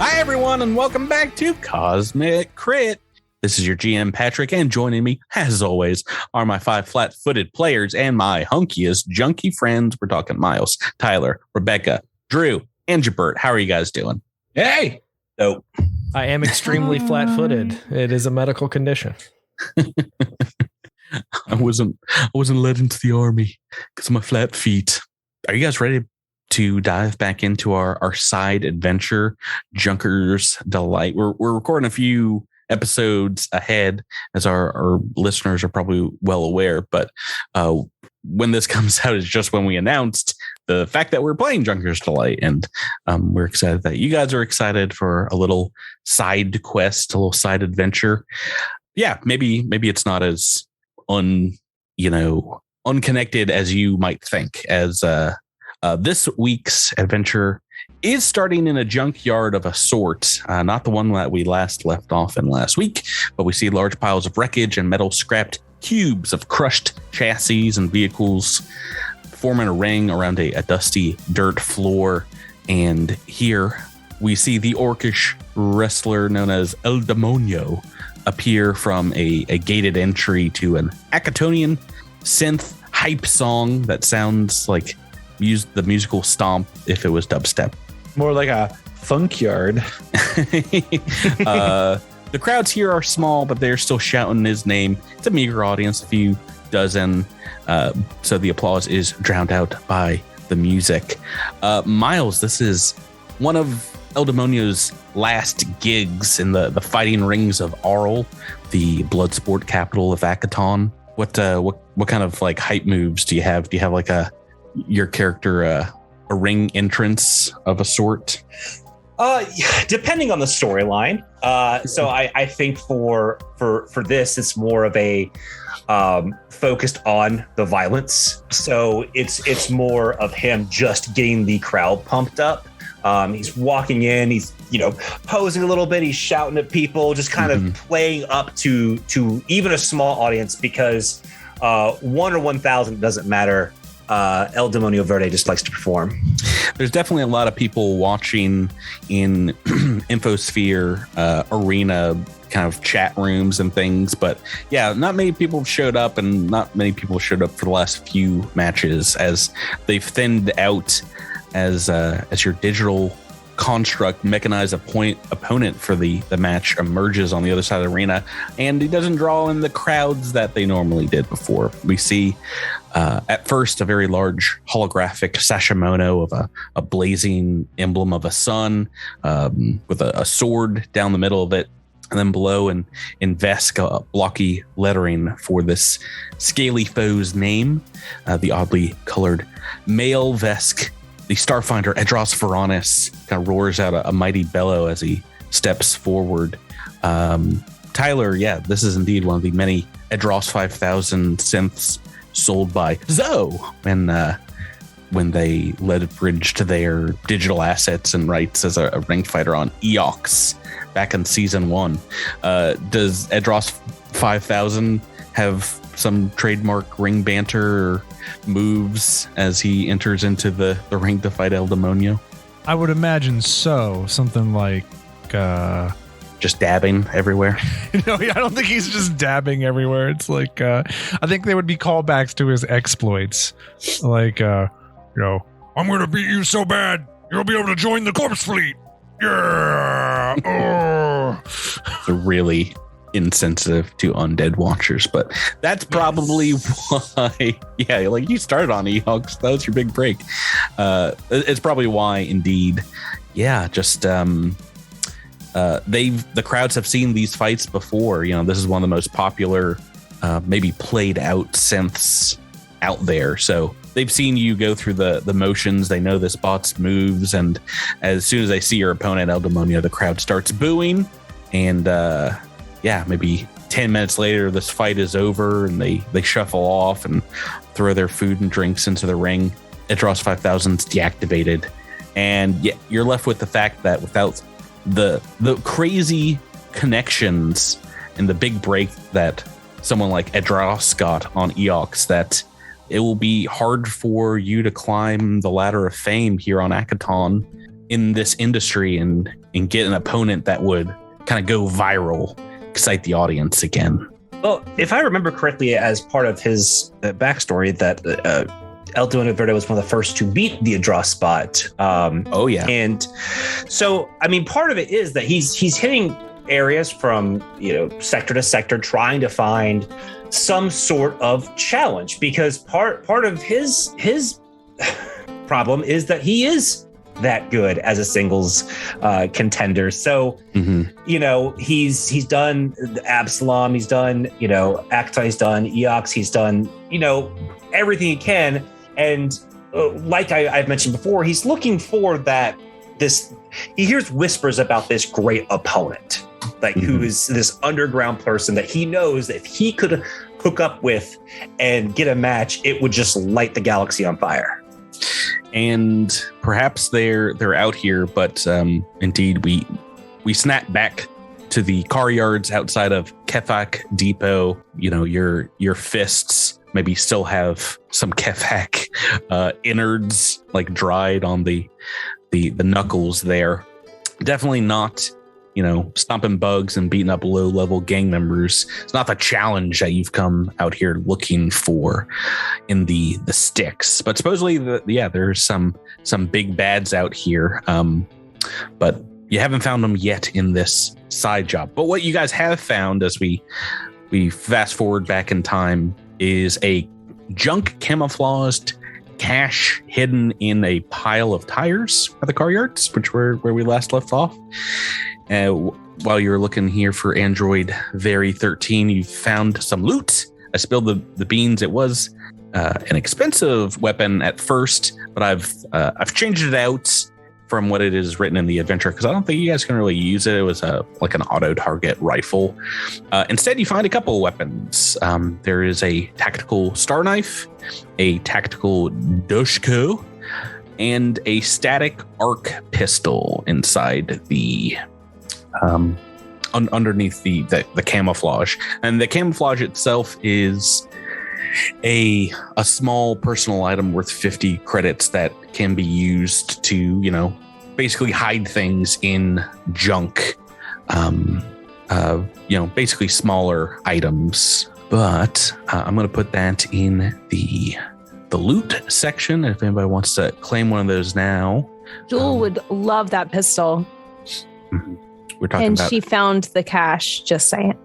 Hi, everyone, and welcome back to Cosmic Crit. This is your GM, Patrick, and joining me, as always, are my 5 flat-footed players and my hunkiest junky friends. We're talking Miles, Tyler, Rebecca, Drew, and Jabert. How are you guys doing? Hey! Nope. I am extremely flat-footed. It is a medical condition. I wasn't led into the army because of my flat feet. Are you guys ready to dive back into our side adventure, Junker's Delight? We're recording a few episodes ahead, as our listeners are probably well aware, but when this comes out is just when we announced the fact that we're playing Junker's Delight, and we're excited that you guys are excited for a little side quest, a little side adventure. Yeah, maybe it's not as unconnected as you might think, as this week's adventure is starting in a junkyard of a sort, not the one that we last left off in last week, but we see large piles of wreckage and metal scrapped cubes of crushed chassis and vehicles forming a ring around a dusty dirt floor. And here we see the orcish wrestler known as El Demonio appear from a gated entry to an Acatonian synth hype song that sounds like the musical stomp if it was dubstep. More like a funk yard. The crowds here are small, but they're still shouting his name. It's a meager audience, a few dozen. So the applause is drowned out by the music. Miles, this is one of El Demonio's last gigs in the fighting rings of Arl, the blood sport capital of Akaton. What kind of like hype moves do you have? Do you have like your character a ring entrance of a sort? Depending on the storyline. So I think for this, it's more of a focused on the violence. So it's more of him just getting the crowd pumped up. He's walking in, he's posing a little bit, he's shouting at people, just kind of playing up to even a small audience, because 1 or 1,000 doesn't matter. El Demonio Verde just likes to perform. There's definitely a lot of people watching in Infosphere arena kind of chat rooms and things, but yeah, not many people showed up, and not many people showed up for the last few matches, as they've thinned out as your digital construct mechanized opponent for the match emerges on the other side of the arena, and he doesn't draw in the crowds that they normally did before. We see at first a very large holographic sashimono of a blazing emblem of a sun with a sword down the middle of it, and then below in Vesk, blocky lettering for this scaly foe's name, the oddly colored male Vesk. The Starfinder Edros Veranis kind of roars out a mighty bellow as he steps forward. Tyler, yeah, this is indeed one of the many Edros 5000 synths sold by Zoe when they leveraged their digital assets and rights as a ranked fighter on Eox back in season 1. Does Edros 5000 have some trademark ring banter or moves as he enters into the ring to fight El Demonio? I would imagine so. Something like just dabbing everywhere. No, I don't think he's just dabbing everywhere. It's like I think they would be callbacks to his exploits. Like I'm gonna beat you so bad you'll be able to join the corpse fleet. Yeah. So really insensitive to undead watchers, but that's probably why. Yeah, like you started on Eox, that was your big break. It's probably why, indeed. Yeah, just the crowds have seen these fights before. This is one of the most popular, maybe played out synths out there. So they've seen you go through the motions. They know this bot's moves, and as soon as they see your opponent, El Demonio, the crowd starts booing, and maybe 10 minutes later, this fight is over, and they shuffle off and throw their food and drinks into the ring. Edros 5000's deactivated, and you're left with the fact that without the crazy connections and the big break that someone like Edros got on Eox, that it will be hard for you to climb the ladder of fame here on Akaton in this industry and and get an opponent that would kind of go viral, excite the audience again. Well, if I remember correctly, as part of his backstory, that El Duende Verde was one of the first to beat the Adraspot. Oh yeah, and so I mean, part of it is that he's hitting areas from sector to sector, trying to find some sort of challenge, because part of his problem is that he is that good as a singles contender. So, he's done Absalom, he's done, Actai, he's done Eox, he's done, everything he can. And like I've mentioned before, he's looking for he hears whispers about this great opponent, who is this underground person that he knows that if he could hook up with and get a match, it would just light the galaxy on fire. And perhaps they're out here, but indeed we snap back to the Caryards outside of Khefak Depot. Your fists maybe still have some Khefak innards dried on the knuckles there. Definitely not stomping bugs and beating up low-level gang members. It's not the challenge that you've come out here looking for in the sticks. But supposedly, there's some big bads out here. But you haven't found them yet in this side job. But what you guys have found, as we fast forward back in time, is a junk camouflaged cache hidden in a pile of tires at the Caryards, which were where we last left off. While you're looking here for Android Very 13, you found some loot. I spilled the beans. It was an expensive weapon at first, but I've changed it out from what it is written in the adventure, because I don't think you guys can really use it. It was like an auto target rifle. Instead, you find a couple of weapons. There is a tactical star knife, a tactical doshko, and a static arc pistol inside the underneath the camouflage. And the camouflage itself is a small personal item worth 50 credits that can be used to basically hide things in junk, basically smaller items. But I'm going to put that in the loot section if anybody wants to claim one of those now. Jewel would love that pistol. We're talking and about, she found the cache, just saying.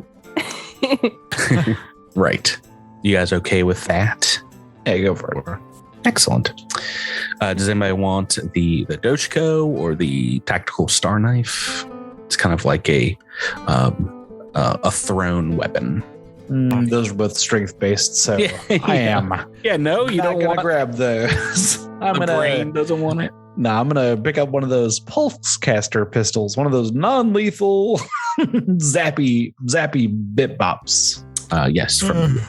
right. You guys okay with that? Yeah, go for it. Excellent. Does anybody want the doshko or the tactical star knife? It's kind of like a thrown weapon. Those are both strength based, so Yeah. I am. Yeah, no, you not don't gonna want grab those. the brain doesn't want it. Nah, I'm gonna pick up one of those pulse caster pistols, one of those non-lethal zappy bit bops. Yes,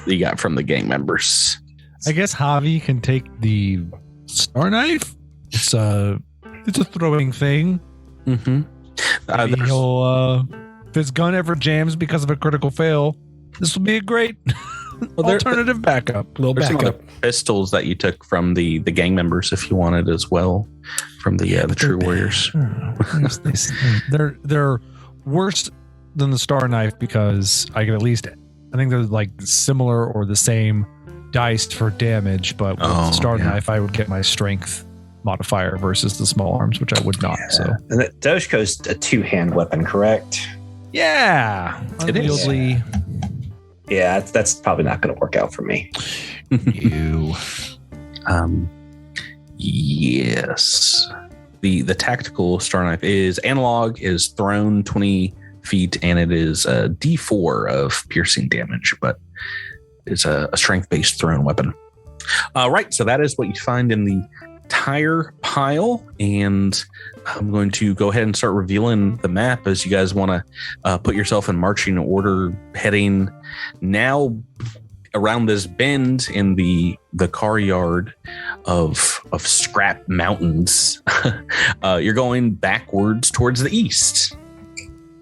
you got from the gang members. I guess Javi can take the star knife. It's a throwing thing. Mm-hmm. Maybe he'll if his gun ever jams because of a critical fail, this will be a great alternative backup. Little There's some backup. other pistols that you took from the gang members if you wanted as well, from the True Warriors. They're worse than the star knife because I think they're like similar or the same dice for damage, but with the star knife I would get my strength modifier versus the small arms, which I would not. So And the doshko's a two-hand weapon, correct? yeah, It is. unwieldy. Yeah, that's probably not going to work out for me. You. Yes. The tactical star knife is analog, is thrown 20 feet, and it is a D4 of piercing damage, but it's a strength-based thrown weapon. Right, so that is what you find in the tire pile, and I'm going to go ahead and start revealing the map as you guys want to put yourself in marching order, heading now around this bend in the Caryard of scrap mountains. You're going backwards towards the east.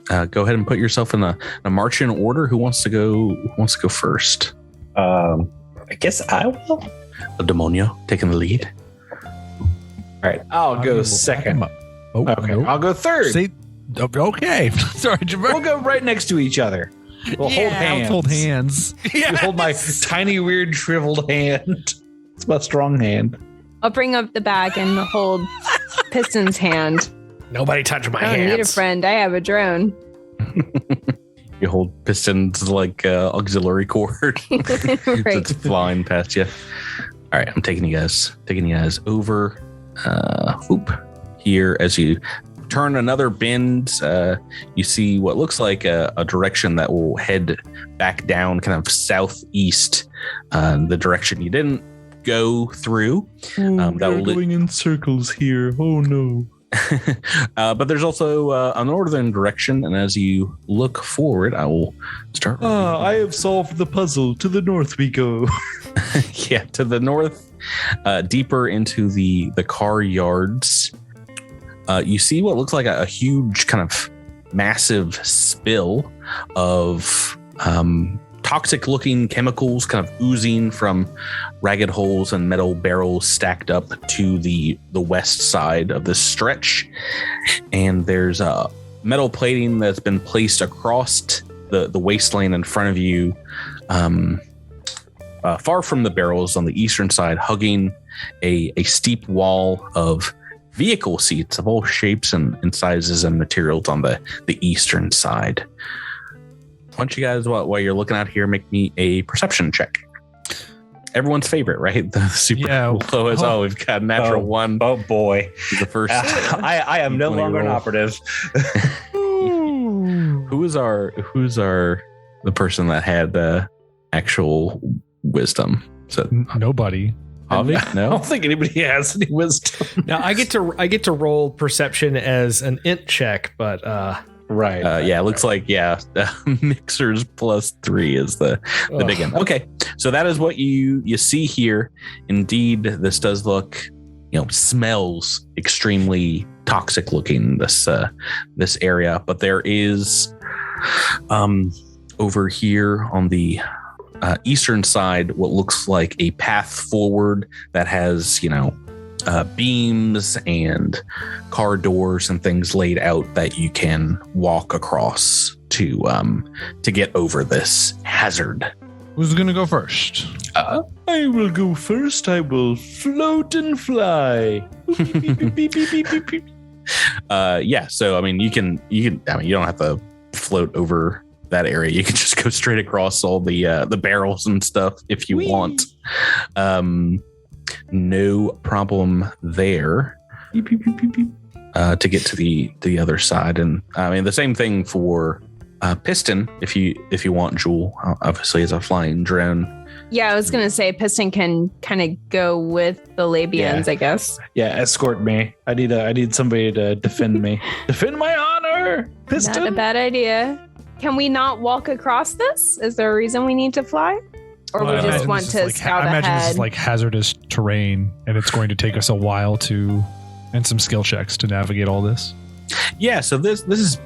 Go ahead and put yourself in a marching order. Who wants to go first? I guess I will. Demonio taking the lead. All right, I'll go second. Oh, Okay, nope. I'll go third. Say Okay. Sorry, Jameer. We'll go right next to each other. We'll hold hands. Let's hold hands. You hold my tiny, weird, shriveled hand. It's my strong hand. I'll bring up the bag and hold Piston's hand. Nobody touch my I don't hands. need a friend. I have a drone. You hold Piston's like auxiliary cord. Right. It's flying past you. All right, I'm taking you guys over. Here as you turn another bend, you see what looks like a direction that will head back down, kind of southeast, the direction you didn't go through. We're going in circles here. Oh no. But there's also a northern direction, and as you look forward, I will start. I have solved the puzzle. To the north we go. Yeah, to the north, deeper into the Caryards. You see what looks like a huge kind of massive spill of toxic looking chemicals kind of oozing from ragged holes and metal barrels stacked up to the west side of this stretch. And there's a metal plating that's been placed across the wasteland in front of you, far from the barrels on the eastern side, hugging a steep wall of vehicle seats of all shapes and sizes and materials on the eastern side. Why don't you guys, while you're looking out here, make me a perception check? Everyone's favorite, right? The super low is we've got a natural one. Oh boy, the first. I am no longer an operative. Who's the person that had the actual wisdom? So Nobody. Avi? I No. don't think anybody has any wisdom. Now I get to roll perception as an int check, but Right. It looks like mixers +3 is the big one. Okay, so that is what you see here. Indeed, this does look, smells extremely toxic looking, this area, but there is over here on the eastern side what looks like a path forward that has beams and car doors and things laid out that you can walk across to get over this hazard. Who's going to go first? I will go first. I will float and fly. So I mean you can you don't have to float over that area. You can just go straight across all the barrels and stuff if you want. No problem there. To get to the other side, and I mean the same thing for Piston if you want, Jewel, obviously as a flying drone. Yeah, I was gonna say Piston can kind of go with the Labians, I guess. Yeah, escort me. I need somebody to defend me. Defend my honor, Piston. Not a bad idea. Can we not walk across this? Is there a reason we need to fly? Or we just want to scout I imagine ahead? this is like hazardous terrain, and it's going to take us a while and some skill checks to navigate all this. Yeah, so this is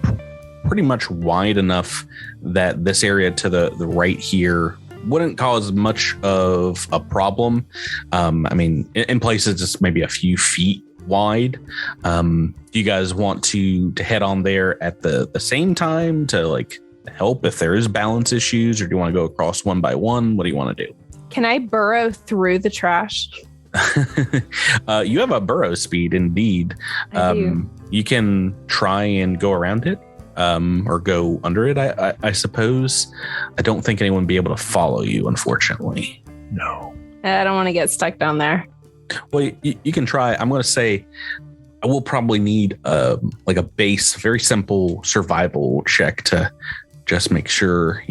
pretty much wide enough that this area to the right here wouldn't cause much of a problem. I mean, in places it's maybe a few feet wide. Do you guys want to head on there at the same time to help if there is balance issues, or do you want to go across one by one? What do you want to do? Can I burrow through the trash? You have a burrow speed, indeed. I do. You can try and go around it, or go under it, I suppose. I don't think anyone would be able to follow you, unfortunately. No. I don't want to get stuck down there. Well, you can try. I'm going to say I will probably need a base, very simple survival check to just make sure,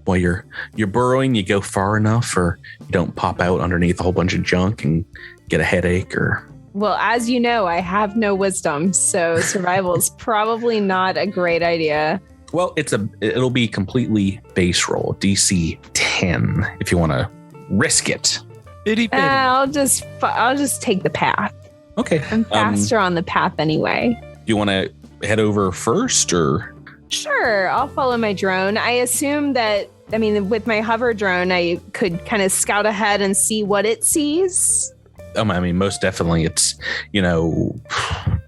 while you're burrowing, you go far enough or you don't pop out underneath a whole bunch of junk and get a headache or... Well, as you know, I have no wisdom, so survival is probably not a great idea. Well, it'll be completely base roll, DC 10, if you want to risk it. Itty bitty. I'll just take the path. Okay. I'm faster on the path anyway. Do you want to head over first or... Sure, I'll follow my drone. I assume that, with my hover drone, I could kind of scout ahead and see what it sees. Most definitely. It's,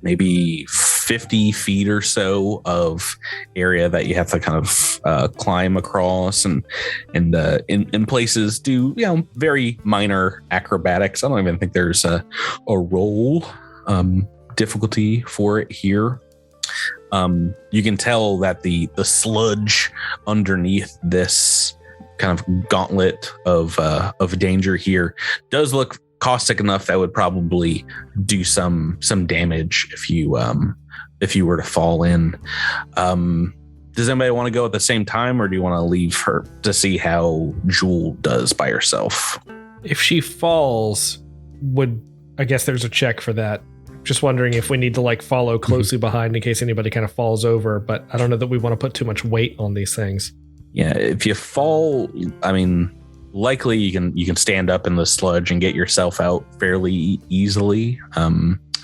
maybe 50 feet or so of area that you have to kind of climb across, and in places do very minor acrobatics. I don't even think there's a roll difficulty for it here. You can tell that the sludge underneath this kind of gauntlet of danger here does look caustic enough that would probably do some damage if you were to fall in. Does anybody want to go at the same time, or do you want to leave her to see how Jewel does by herself? If she falls, I guess there's a check for that. Just wondering if we need to like follow closely behind in case anybody kind of falls over, but I don't know that we want to put too much weight on these things. Yeah, if you fall, I mean, likely you can stand up in the sludge and get yourself out fairly easily. I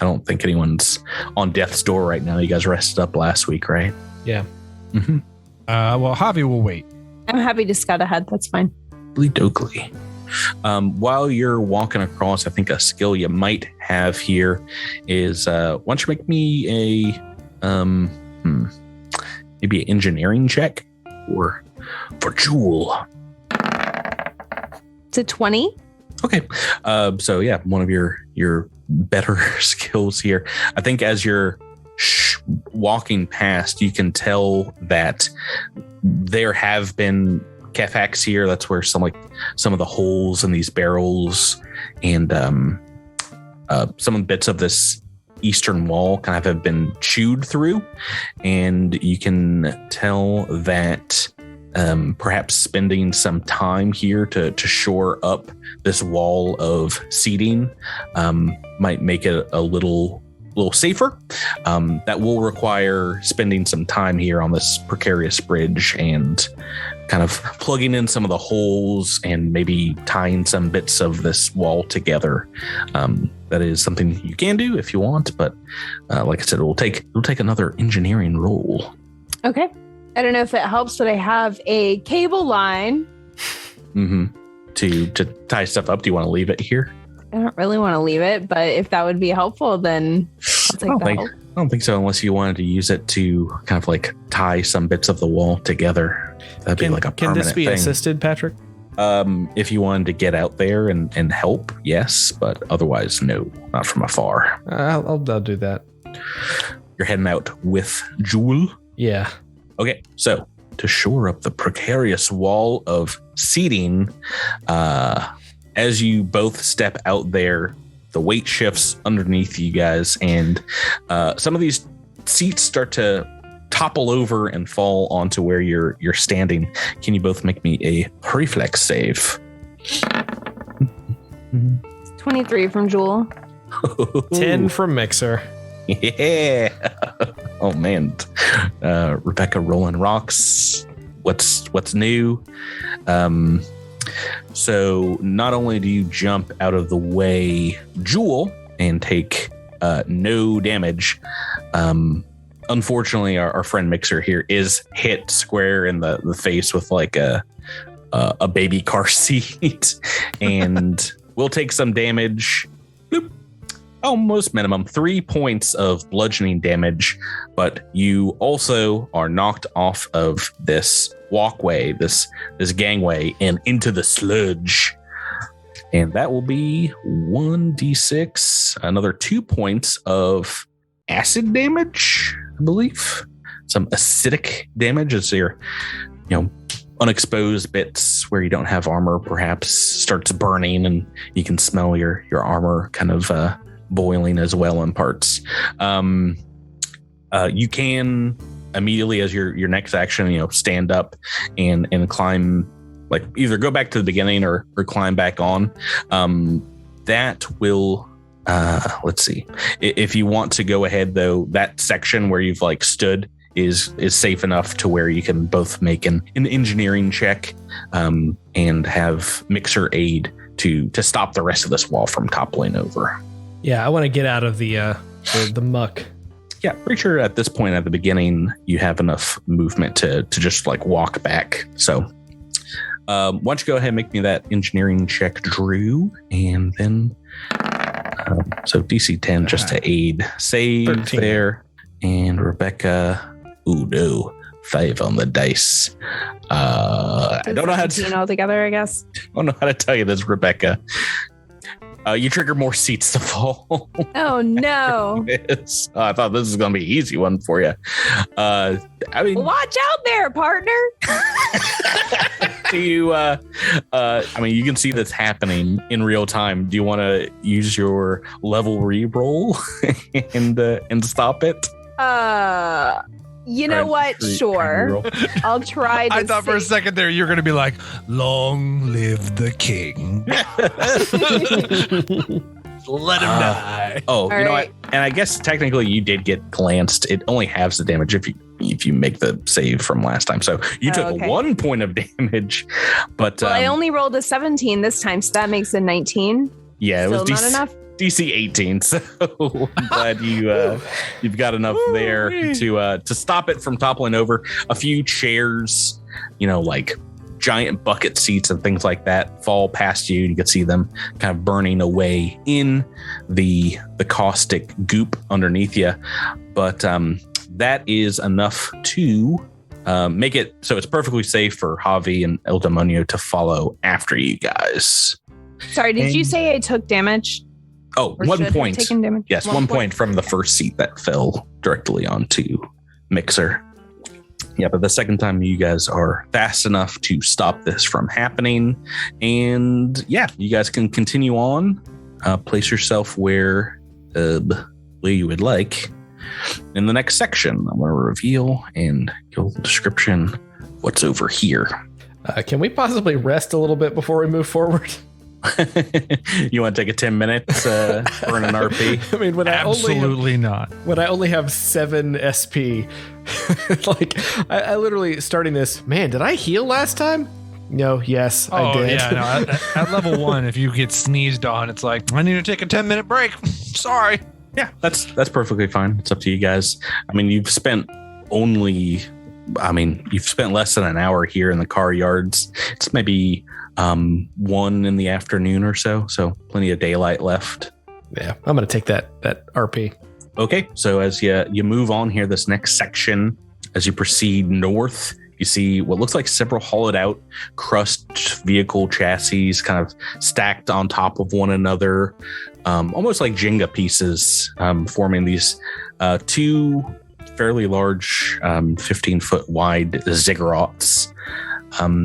don't think anyone's on death's door right now. You guys rested up last week, right? Yeah. Mm-hmm. Well, Javi will wait. I'm happy to scout ahead. That's fine. Dokley. While you're walking across, I think a skill you might have here is why don't you make me a maybe an engineering check for Jewel. It's a 20. Okay. So yeah, one of your better skills here. I think as you're walking past, you can tell that there have been Khefaks here. That's where some of the holes in these barrels and some of the bits of this eastern wall kind of have been chewed through, and you can tell that perhaps spending some time here to shore up this wall of seating might make it a little safer. That will require spending some time here on this precarious bridge and kind of plugging in some of the holes and maybe tying some bits of this wall together. That is something you can do if you want, but like I said, it'll take another engineering roll. Okay. I don't know if it helps, but I have a cable line. Mm-hmm. To tie stuff up. Do you want to leave it here? I don't really want to leave it, but if that would be helpful, then I'll take that. I don't think so, unless you wanted to use it to kind of like tie some bits of the wall together. That'd be like a permanent thing. Can this be assisted, Patrick? If you wanted to get out there and help, yes, but otherwise, no, not from afar. I'll do that. You're heading out with Jewel? Yeah. Okay, so to shore up the precarious wall of seating, as you both step out there, the weight shifts underneath you guys, and some of these seats start to topple over and fall onto where you're standing. Can you both make me a reflex save? 23 from Jewel. 10 from Mixer. Yeah. Oh man. Rebecca rolling rocks. What's new? So not only do you jump out of the way, Jewel, and take no damage, unfortunately our friend Mixer here is hit square in the face with like a baby car seat and will take some damage. Bloop. Almost minimum 3 points of bludgeoning damage, but you also are knocked off of this walkway, this gangway, and into the sludge. And that will be 1d6, another 2 points of acid damage, I believe. Some acidic damage as your, unexposed bits where you don't have armor perhaps starts burning, and you can smell your armor kind of boiling as well in parts. You can immediately, as your next action, stand up and climb, like either go back to the beginning or climb back on. That will let's see, if you want to go ahead though, that section where you've like stood is safe enough to where you can both make an engineering check and have Mixer aid to stop the rest of this wall from toppling over. Yeah, I want to get out of the muck. Yeah, pretty sure at this point at the beginning you have enough movement to just like walk back. So why don't you go ahead and make me that engineering check, Drew, and then so DC 10 just to aid save 13. there, And Rebecca, ooh, no, 5 on the dice. I don't know how to altogether, I guess. I don't know how to tell you this, Rebecca. You trigger more seats to fall. Oh no! Yes. I thought this was going to be an easy one for you. I mean, watch out there, partner. Do you? I mean, you can see this happening in real time. Do you want to use your level re-roll and stop it? You know what? Sure. I'll try to I thought for a second there you're going to be like, long live the king. Let him die. Oh, you know what? And I guess technically you did get glanced. It only halves the damage if you make the save from last time. So you took 1 point of damage. But I only rolled a 17 this time, so that makes a 19. Yeah, it was not enough. DC 18, so I'm glad you've got enough there to stop it from toppling over. A few chairs, like giant bucket seats and things like that fall past you. You can see them kind of burning away in the caustic goop underneath you. But that is enough to make it so it's perfectly safe for Javi and El Demonio to follow after you guys. Sorry, did you say I took damage? Oh, or 1 point. Yes, 1 point from the Okay. first seat that fell directly onto Mixer. Yeah, but the second time you guys are fast enough to stop this from happening. And yeah, you guys can continue on. Place yourself where you would like. In the next section, I'm going to reveal and give a description of what's over here. Can we possibly rest a little bit before we move forward? You want to take a 10 minutes burn an RP? I mean, when Absolutely not. When I only have 7 SP, like I literally starting this. Man, did I heal last time? No. Yes, I did. Yeah, no, at level 1, if you get sneezed on, it's like I need to take a 10-minute break. Sorry. Yeah, that's perfectly fine. It's up to you guys. I mean, you've spent less than an hour here in the Caryards. It's maybe 1 in the afternoon or so plenty of daylight left. Yeah, I'm gonna take that RP. Okay, so as you move on here, this next section, as you proceed north, you see what looks like several hollowed out crushed vehicle chassis kind of stacked on top of one another, almost like Jenga pieces, forming these 2 fairly large 15-foot wide ziggurats.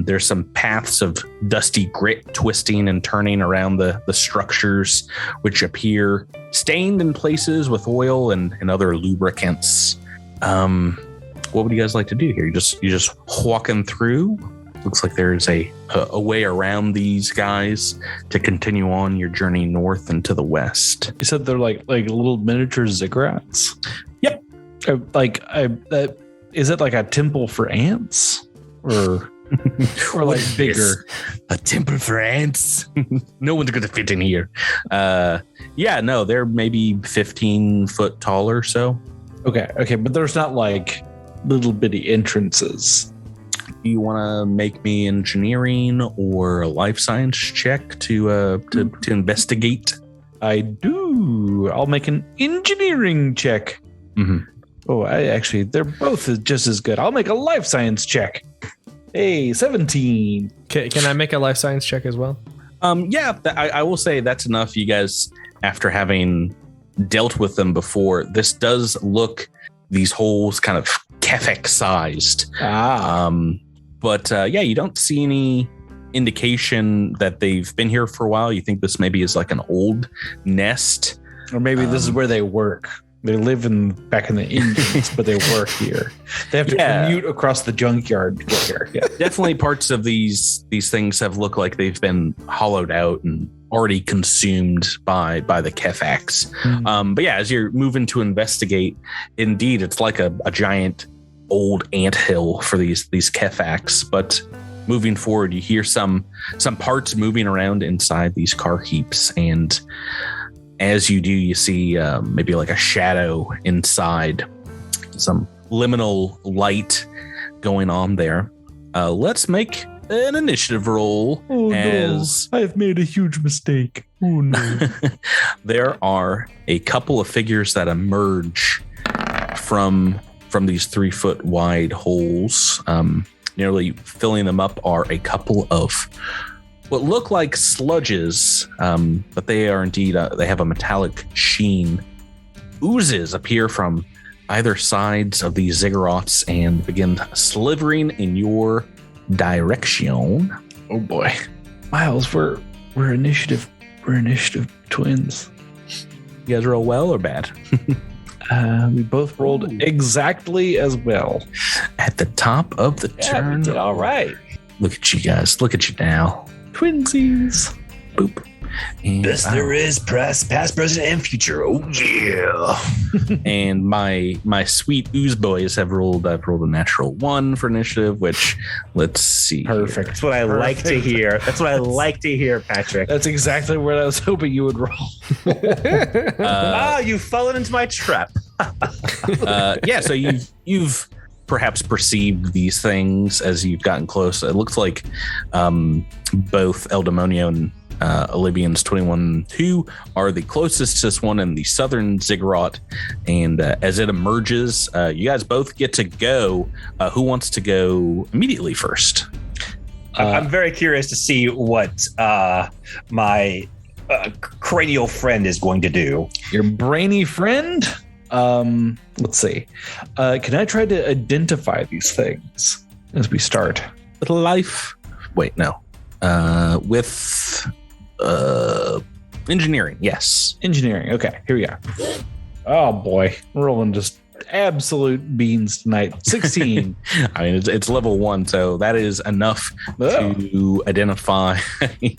There's some paths of dusty grit twisting and turning around the structures, which appear stained in places with oil and other lubricants. What would you guys like to do here? You just walking through? Looks like there's a way around these guys to continue on your journey north and to the west. You said they're like little miniature ziggurats? Yep. Is it like a temple for ants? Or like bigger? A temple for ants? No one's going to fit in here. Yeah, no, they're maybe 15 foot tall or so. Okay, but there's not like little bitty entrances. Do you want to make me engineering or a life science check to investigate? I do. I'll make an engineering check. Mm-hmm. Oh, they're both just as good. I'll make a life science check. Hey, 17. Can I make a life science check as well? Yeah, I will say that's enough. You guys, after having dealt with them before, this does look, these holes kind of Khefak sized. But yeah, you don't see any indication that they've been here for a while. You think this maybe is like an old nest. Or maybe this is where they work. They live back in the Indians, but they work here. They have to commute across the junkyard to get here. Yeah. Definitely parts of these things have looked like they've been hollowed out and already consumed by the Khefaks. Mm-hmm. But yeah, as you're moving to investigate, indeed, it's like a giant old anthill for these Khefaks. But moving forward, you hear some parts moving around inside these car heaps, and as you do, you see maybe like a shadow inside, some liminal light going on there. Let's make an initiative roll. Oh, no. I've made a huge mistake. Oh, no. There are a couple of figures that emerge from these 3-foot wide holes. Nearly filling them up are a couple of what look like sludges, but they are indeed, they have a metallic sheen. Oozes appear from either sides of these ziggurats and begin slithering in your direction. Oh boy, Miles, we're initiative twins. You guys roll well or bad? We both rolled exactly as well. At the top of the turn. Did all right. Look at you guys. Look at you now. Twinsies. Boop. And Best there is, past, present, and future. Oh yeah. and my sweet ooze boys have rolled. I've rolled a natural 1 for initiative, which let's see. Perfect. That's what I like to hear. That's what I like to hear, Patrick. That's exactly what I was hoping you would roll. You've fallen into my trap. Yeah, so you've perhaps perceived these things as you've gotten close. It looks like both El Demonio and Olivian's 21-2 are the closest to this one in the southern ziggurat, and as it emerges, you guys both get to go. Who wants to go immediately first? I'm very curious to see what my cranial friend is going to do. Your brainy friend? Let's see. Can I try to identify these things as we start? With life? Wait, no. With engineering, yes. Engineering. Okay, here we are. Oh boy, we're rolling just absolute beans tonight. 16. I mean, it's level 1, so that is enough to identify.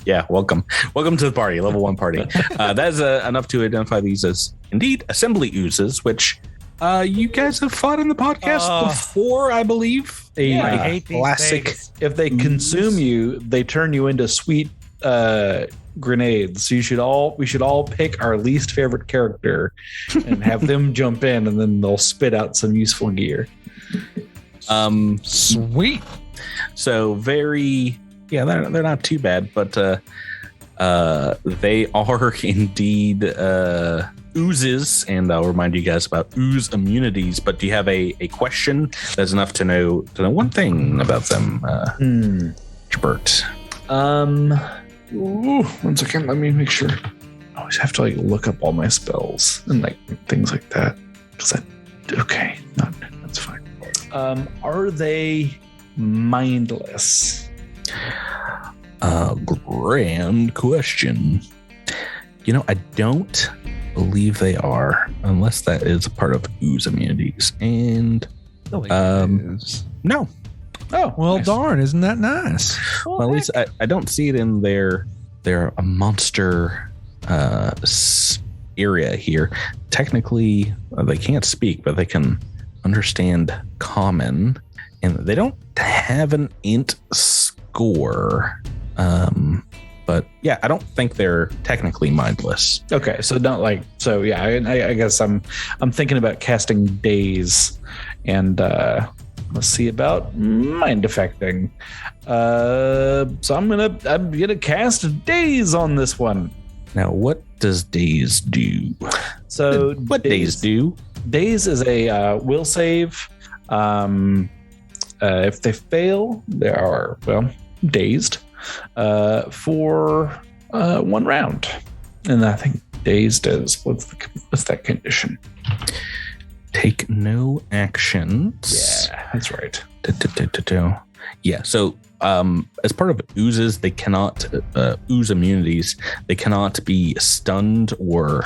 Yeah, welcome to the party, level 1 party. That is enough to identify these as indeed assembly oozes, which you guys have fought in the podcast before, I believe. I hate these classic. things. If they consume you, they turn you into sweet grenades. So we should all pick our least favorite character and have them jump in, and then they'll spit out some useful gear. Sweet. So they're not too bad, but they are indeed oozes, and I'll remind you guys about ooze immunities. But do you have a question that's enough to know one thing about them, Bert? Ooh, 1 second, let me make sure. I always have to look up all my spells and things like that. Okay, that's fine. Are they mindless? Grand question. I don't believe they are, unless that is a part of ooze immunities. And no. Oh, Well, nice. darn, isn't that nice? Well, at least I don't see it in their monster area here. Technically, they can't speak, but they can understand common, and they don't have an int score. But yeah, I don't think they're technically mindless. Okay, so don't so yeah. I guess I'm thinking about casting daze, and let's see about mind affecting. So I'm gonna cast daze on this one. Now, what does daze do? So What daze do? Daze is a will save. If they fail, they are dazed for 1 round, and I think dazed is what's that condition? Take no actions. Yeah, that's right. Yeah. So, as part of oozes, they cannot ooze immunities. They cannot be stunned or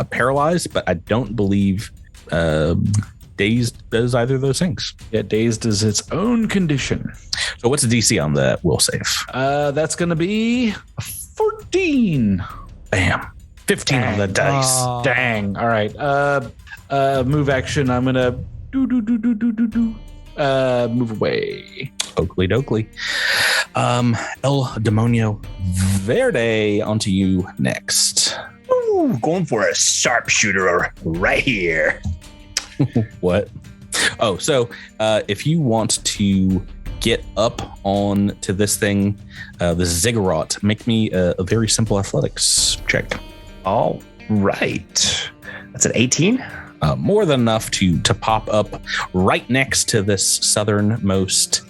paralyzed. But I don't believe dazed does either of those things. Yeah, dazed is its own condition. So, what's the DC on the will save? That's going to be 14. Bam. 15 on the dice. Dang. All right. Move action. I'm gonna move away. Oakley dokley. El Demonio Verde, onto you next. Ooh, going for a sharpshooter right here. What? Oh, so if you want to get up on to this thing, the ziggurat, make me a very simple athletics check. All right. That's an 18. more than enough to pop up right next to this southernmost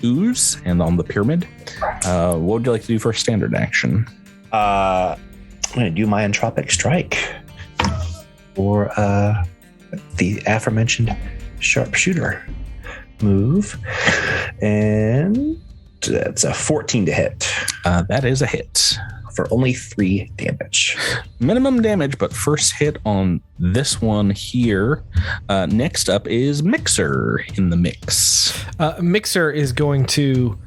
ooze and on the pyramid. What would you like to do for a standard action? I'm going to do my entropic strike for the aforementioned sharpshooter move, and that's a 14 to hit. That is a hit for only 3 damage. Minimum damage, but first hit on this one here. Next up is Mixer in the mix. Mixer is going to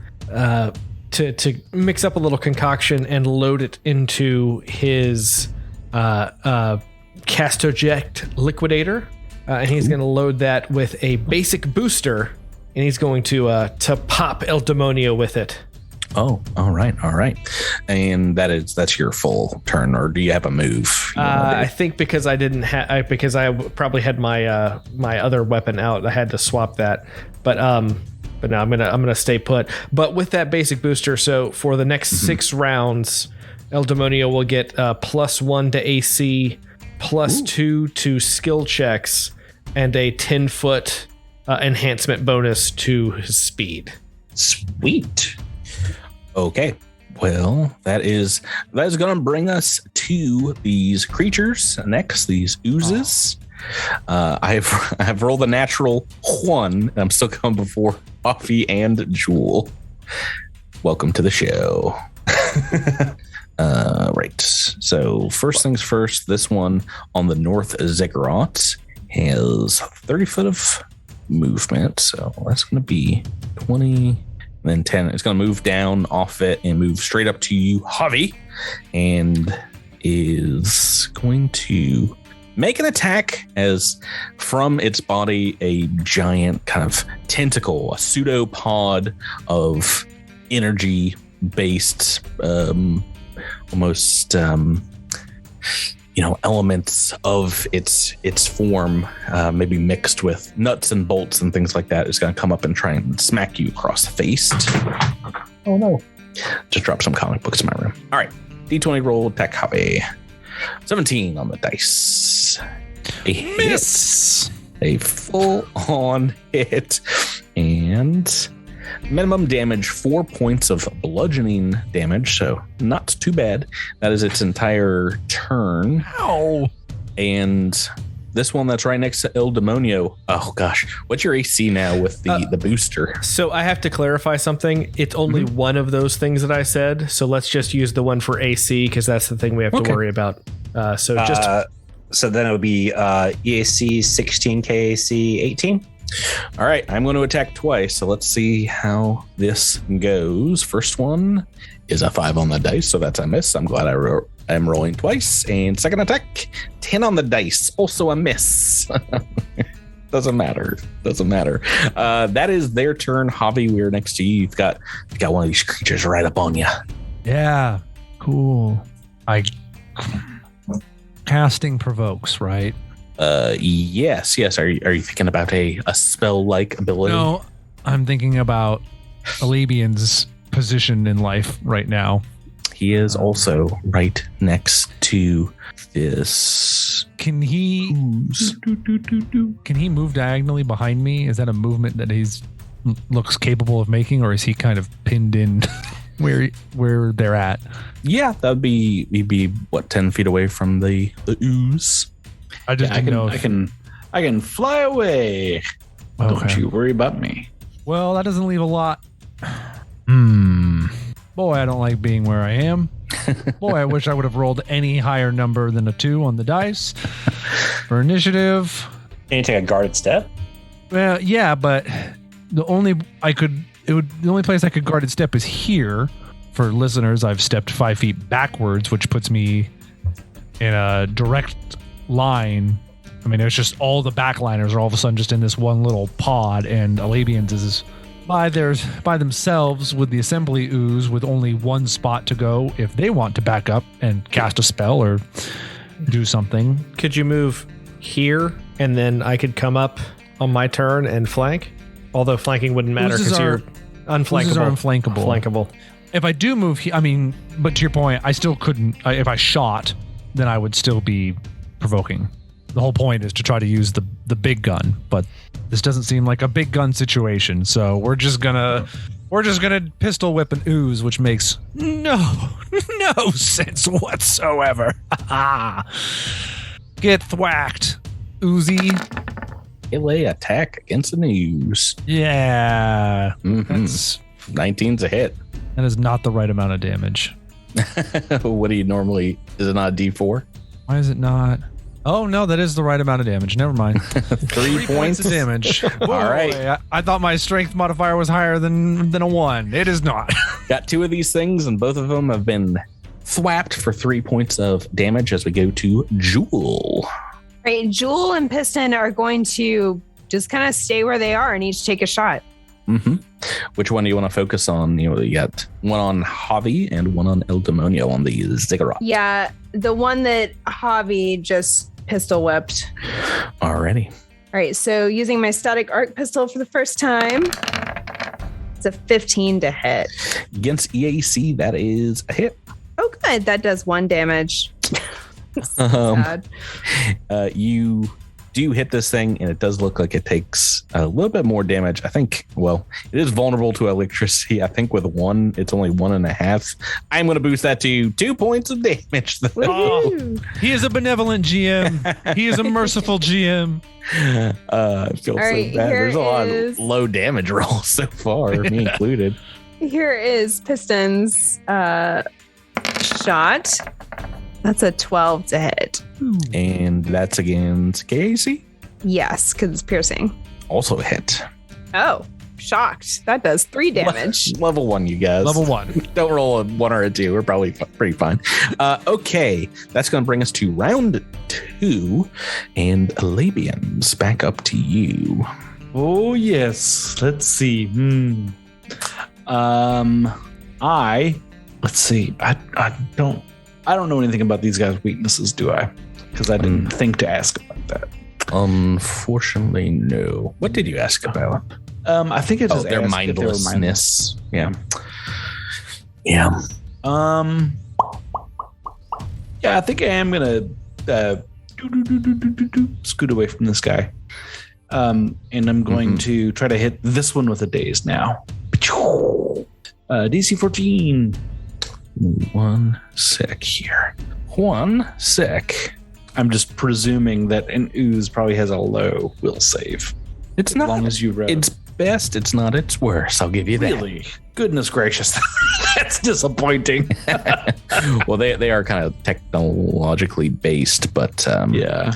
mix up a little concoction and load it into his Castoject Liquidator, and he's going to load that with a basic booster, and he's going to pop El Demonio with it. Oh, all right. And that's your full turn, or do you have a move? I think because I didn't have, because I probably had my my other weapon out, I had to swap that. But no, I'm gonna stay put. But with that basic booster, so for the next 6 rounds, El Demonio will get +1 to AC, +2 to skill checks, and a 10-foot enhancement bonus to his speed. Sweet. Okay. Well, that is going to bring us to these creatures next. These oozes. I've rolled a natural 1. And I'm still coming before Coffee and Jewel. Welcome to the show. Right. So first things first. This one on the North Ziggurat has 30 foot of movement. So that's going to be 20. Then 10, it's going to move down off it and move straight up to you, Javi, and is going to make an attack as from its body a giant kind of tentacle, a pseudopod of energy-based, almost elements of its form, maybe mixed with nuts and bolts and things like that, is going to come up and try and smack you across the face. Oh no. Just drop some comic books in my room. All right. D20 roll, attack Javi. 17 on the dice. A miss. A full-on hit. And minimum damage, 4 points of bludgeoning damage, so not too bad. That is its entire turn. Ow! And this one that's right next to El Demonio. Oh gosh, what's your AC now with the booster? So I have to clarify something. It's only one of those things that I said. So let's just use the one for AC because that's the thing we have to worry about. So then it would be EAC 16, KAC 18. All right, I'm going to attack twice, so let's see how this goes. First one is a 5 on the dice, so that's a miss. I'm glad I'm rolling twice. And second attack, 10 on the dice, also a miss. Doesn't matter. That is their turn. Javi, we're next to you. You've got one of these creatures right up on you. Yeah, cool. Casting provokes, right? Yes. Are you thinking about a spell-like ability? No, I'm thinking about Alabian's position in life right now. He is also right next to this. Can he move diagonally behind me? Is that a movement that he's looks capable of making, or is he kind of pinned in where they're at? Yeah, that'd be he'd be 10 feet away from the ooze. I just didn't know. I can fly away. Okay. Don't you worry about me. Well, that doesn't leave a lot. Boy, I don't like being where I am. Boy, I wish I would have rolled any higher number than a 2 on the dice for initiative. Can you take a guarded step? Well, yeah, but the only place I could guarded step is here. For listeners, I've stepped 5 feet backwards, which puts me in a direct line. I mean, it's just all the backliners are all of a sudden just in this one little pod, and Alabians is by themselves with the assembly ooze with only one spot to go if they want to back up and cast a spell or do something. Could you move here and then I could come up on my turn and flank? Although flanking wouldn't matter because you're unflankable. Oozes are unflankable. If I do move here, I mean, but to your point, I still couldn't. If I shot, then I would still be provoking. the whole point is to try to use the big gun, but this doesn't seem like a big gun situation. So we're just gonna pistol whip an ooze, which makes no sense whatsoever. Get thwacked, Oozy. Melee attack against an ooze. Yeah, Mhm. 19's a hit. that is not the right amount of damage. What do you normally? Is it not a D4? Why is it not? Oh no, that is the right amount of damage. Never mind. 3 points of damage. All right. I thought my strength modifier was higher than a 1. It is not. Got 2 of these things, and both of them have been thwapped for 3 points of damage as we go to Jewel. Right, Jewel and Piston are going to just kind of stay where they are and each take a shot. Mm-hmm. Which one do you want to focus on? You got one on Javi and one on El Demonio on the Ziggurat. Yeah, the one that Javi just pistol whipped. Alriady. All right, so using my static arc pistol for the first time, it's a 15 to hit. Against EAC, that is a hit. Oh, good. That does 1 damage. Sad. You do hit this thing, and it does look like it takes a little bit more damage. I think, well, it is vulnerable to electricity. I think with 1, it's only 1.5. I'm going to boost that to 2 points of damage. Woohoo. He is a benevolent GM. He is a merciful GM. I feel so right, bad. here There's a lot is- of low damage rolls so far, me included. Here is Piston's shot. That's a 12 to hit. And that's against Casey. Yes, because it's piercing. Also a hit. Oh, shocked. That does 3 damage. Level 1, you guys. Level 1. Don't roll a 1 or a 2. We're probably pretty fine. Okay, that's going to bring us to round 2. And Labians, back up to you. Oh yes. Let's see. Let's see. I don't know anything about these guys' weaknesses, do I? Because I didn't think to ask about that. Unfortunately, no. What did you ask about? I think it just Their asked if they were mindless. mindlessness. Yeah. Yeah. Yeah, I think I am gonna scoot away from this guy. And I'm going to try to hit this one with a daze now. DC 14. 1 sec here. 1 sec. I'm just presuming that an ooze probably has a low will save. It's As not. long as you roll. It's best. It's not its worst. I'll give you that. Really? Goodness gracious. That's disappointing. Well, they are kind of technologically based, but Yeah.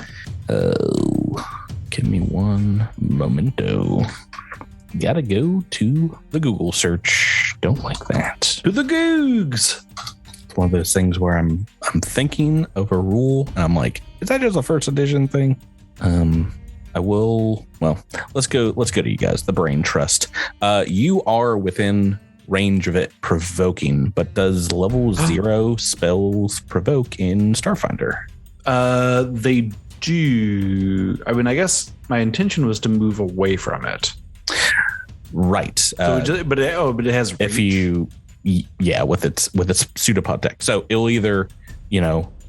Give me one momento. Gotta go to the Google search. Don't like that. To the googs. It's one of those things where I'm thinking of a rule and I'm like, is that just a first edition thing? I will. Well, let's go to you guys. The brain trust. You are within range of it provoking, but does level 0 spells provoke in Starfinder? They do. I mean, I guess my intention was to move away from it. Right. So but it has reach. If you, with its pseudopod tech. So it'll either,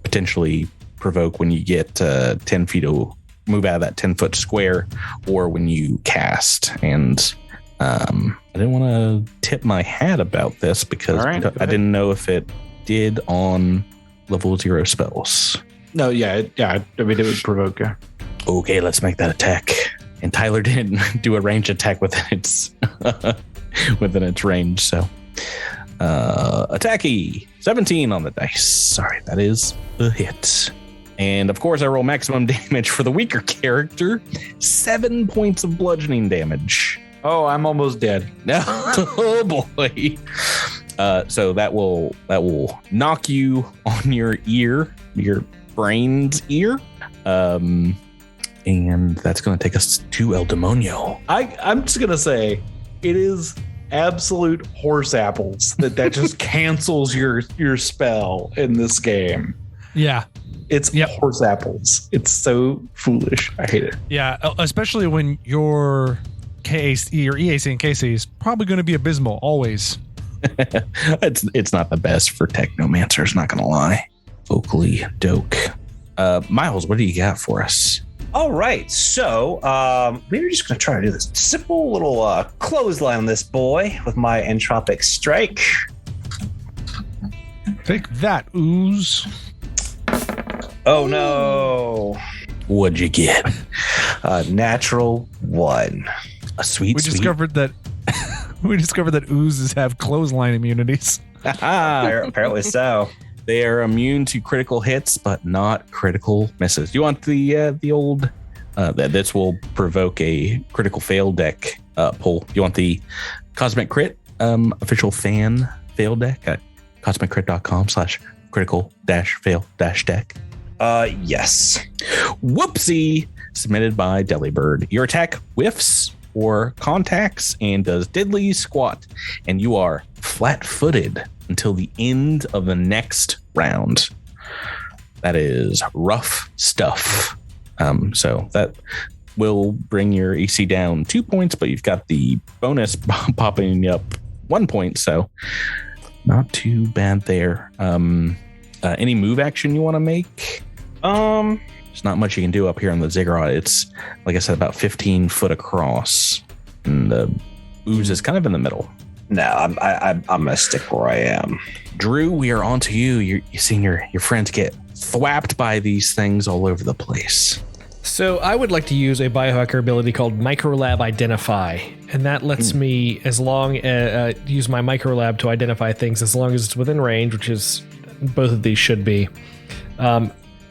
potentially provoke when you get 10 feet of move out of that 10-foot square, or when you cast. And I didn't want to tip my hat about this because I didn't know if it did on level 0 spells. No, yeah. I mean, it would provoke. Okay, let's make that attack. And Tyler didn't do a range attack within its range, so attacky 17 on the dice. Sorry, that is a hit. And of course, I roll maximum damage for the weaker character. 7 points of bludgeoning damage. Oh, I'm almost dead. Oh boy. So that will knock you on your ear, your brain's ear. And that's going to take us to El Demonio. I'm just going to say it is absolute horse apples that just cancels your spell in this game. Yeah. It's horse apples. It's so foolish. I hate it. Yeah, especially when your EAC and KC is probably going to be abysmal always. It's not the best for technomancers, not going to lie. Vocally doke. Miles, what do you got for us? All right, so we're just going to try to do this simple little clothesline on this boy with my entropic strike. Take that, ooze. Oh no! What'd you get? Natural 1. A sweet. We discovered that oozes have clothesline immunities. Apparently so. They are immune to critical hits, but not critical misses. Do you want the old? This will provoke a critical fail deck pull. You want the Cosmic Crit official fan fail deck at cosmiccrit.com/critical-fail-deck? Yes. Whoopsie! Submitted by Delibird. Your attack whiffs or contacts and does diddly squat, and you are flat-footed until the end of the next round. That is rough stuff. So that will bring your AC down 2 points, but you've got the bonus popping up 1 point, so not too bad there. Any move action you want to make? There's not much you can do up here on the ziggurat. It's, like I said, about 15 foot across, and the ooze is kind of in the middle. No, I'm gonna stick where I am. Drew, we are on to you. You're seeing your friends get thwapped by these things all over the place. So I would like to use a biohacker ability called Microlab Identify, and that lets me, as long use my Microlab to identify things as long as it's within range, which is both of these should be.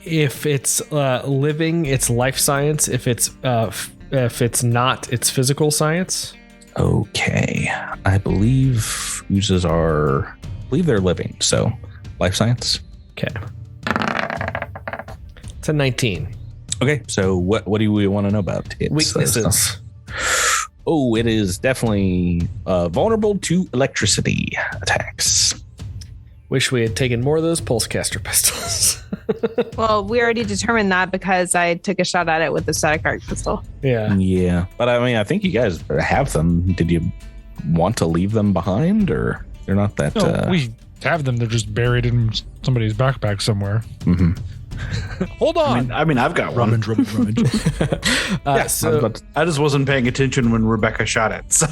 If it's living, it's life science. If it's not, it's physical science. Okay, I believe oozes are. I believe they're living. So, life science. Okay, it's a 19. Okay, so what do we want to know about its weaknesses? Oh, it is definitely vulnerable to electricity attacks. Wish we had taken more of those pulsecaster pistols. Well, we already determined that because I took a shot at it with the static arc pistol. Yeah, but I mean, I think you guys have them. Did you want to leave them behind, or they're not that? No, we have them. They're just buried in somebody's backpack somewhere. Mm-hmm. Hold on. I mean, I've got one. Rummage. So I just wasn't paying attention when Rebecca shot it. So,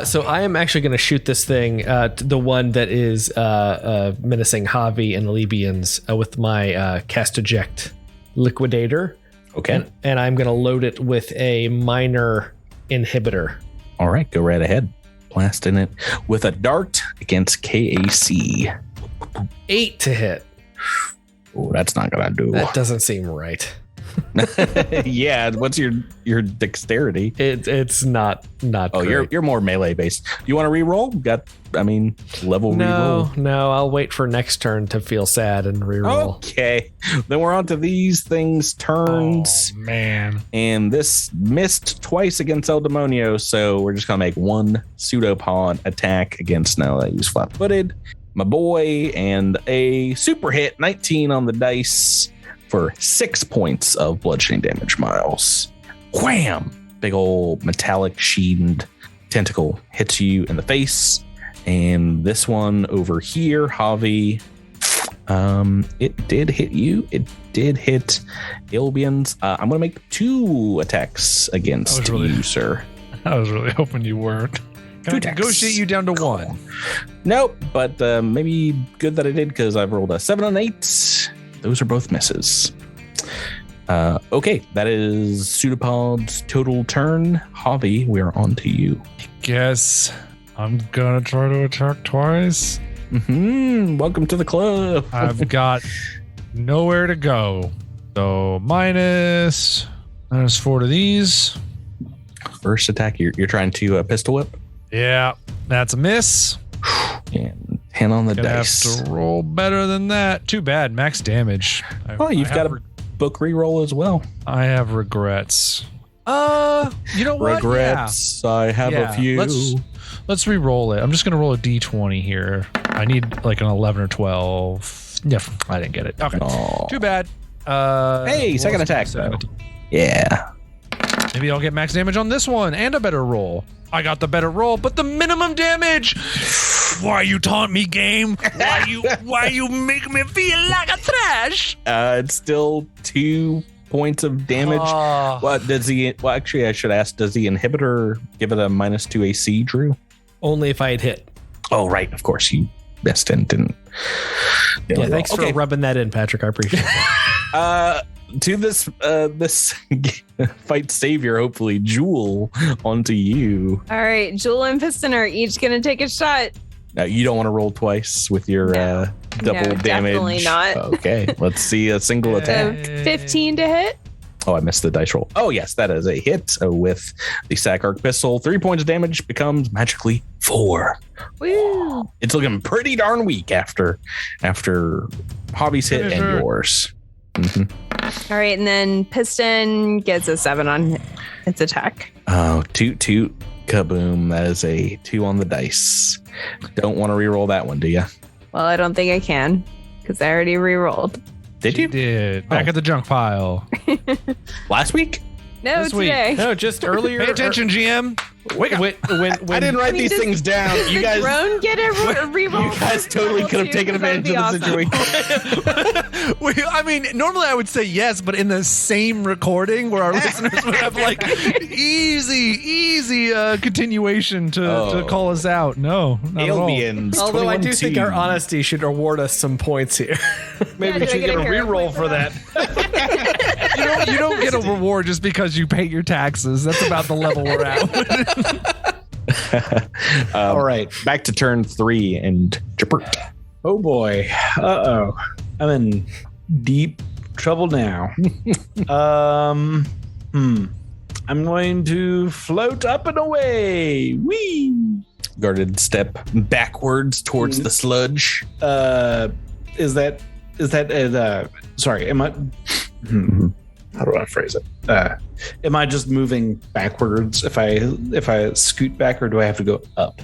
so I am actually going to shoot this thing, the one that is menacing Javi and the Libyans, with my cast eject liquidator. Okay. And I'm going to load it with a minor inhibitor. All right, go right ahead. Blasting it with a dart against KAC. 8 to hit. Oh, that's not gonna do. That doesn't seem right. Yeah, what's your dexterity? It's not. Oh, great. you're more melee based. Do you want to re-roll? Level re-roll. No, I'll wait for next turn to feel sad and re-roll. Okay, then we're on to these things turns. Oh, man, and this missed twice against El Demonio, so we're just gonna make one pseudopod attack against. Now that he's flat-footed, my boy, and a super hit, 19 on the dice for 6 points of bludgeoning damage. Miles, wham! Big old metallic sheened tentacle hits you in the face. And this one over here, Javi, it did hit you. It did hit Albions. I'm going to make 2 attacks against you, sir. I was really hoping you weren't. Can I negotiate you down to 1? Nope, but maybe good that I did because I've rolled a 7 and 8. Those are both misses. Okay, that is Pseudopod's total turn. Javi, we are on to you. Guess I'm gonna try to attack twice. Welcome to the club. I've got nowhere to go. So minus 4 to these. First attack, you're trying to pistol whip? Yeah, that's a miss. And 10 on the Gonna dice. have to roll better than that. Too bad, max damage. Oh, you've got a book reroll as well. I have regrets. You know what? Regrets. Yeah. I have a few. Let's re-roll it. I'm just gonna roll a d20 here. I need like an 11 or 12. Yeah, I didn't get it. Okay, Oh. too bad. Hey, second attack though. Yeah. Maybe I'll get max damage on this one and a better roll. I got the better roll, but the minimum damage. Why you taunt me, game? Why you make me feel like a trash? It's still 2 points of damage. What does he? Well, actually, I should ask. Does the inhibitor give it a -2 AC, Drew? Only if I had hit. Oh, right. Of course, you missed and didn't. Yeah, thanks for rubbing that in, Patrick. I appreciate it. To this fight savior, hopefully, Jewel, onto you. All right, Jewel and Piston are each going to take a shot. Now, you don't want to roll twice with your double damage. Definitely not. Okay, let's see a single attack. 15 to hit. Oh, I missed the dice roll. Oh, yes, that is a hit with the sack arc pistol. 3 points of damage becomes magically 4. Woo. It's looking pretty darn weak after Hobby's hit and yours. All right, and then Piston gets a 7 on its attack. Oh, toot toot kaboom! That is a 2 on the dice. Don't want to re-roll that one, do you? Well, I don't think I can because I already re-rolled. Did you? Did. Back at the junk pile. Last week? No, This week. today. No, just earlier. Pay attention, GM. Wake up. When I didn't write these does- things down. Does You the guys, drone get a re-roll? you guys totally could have taken advantage of the situation. I mean, normally I would say yes, but in the same recording where our listeners would have like easy continuation to call us out. No, not at all. Aliens. Although I do think our 21-2. honesty should award us some points here. Yeah, Maybe we do I should get get a a hero reroll point for for that. You don't get a reward just because you pay your taxes. That's about the level we're at. All right. Back to turn 3 and Jippert. Oh boy. Uh-oh. I'm in deep trouble now. I'm going to float up and away. Whee! Guarded step backwards towards the sludge. Is that sorry, am I how do I phrase it? Am I just moving backwards if I scoot back, or do I have to go up?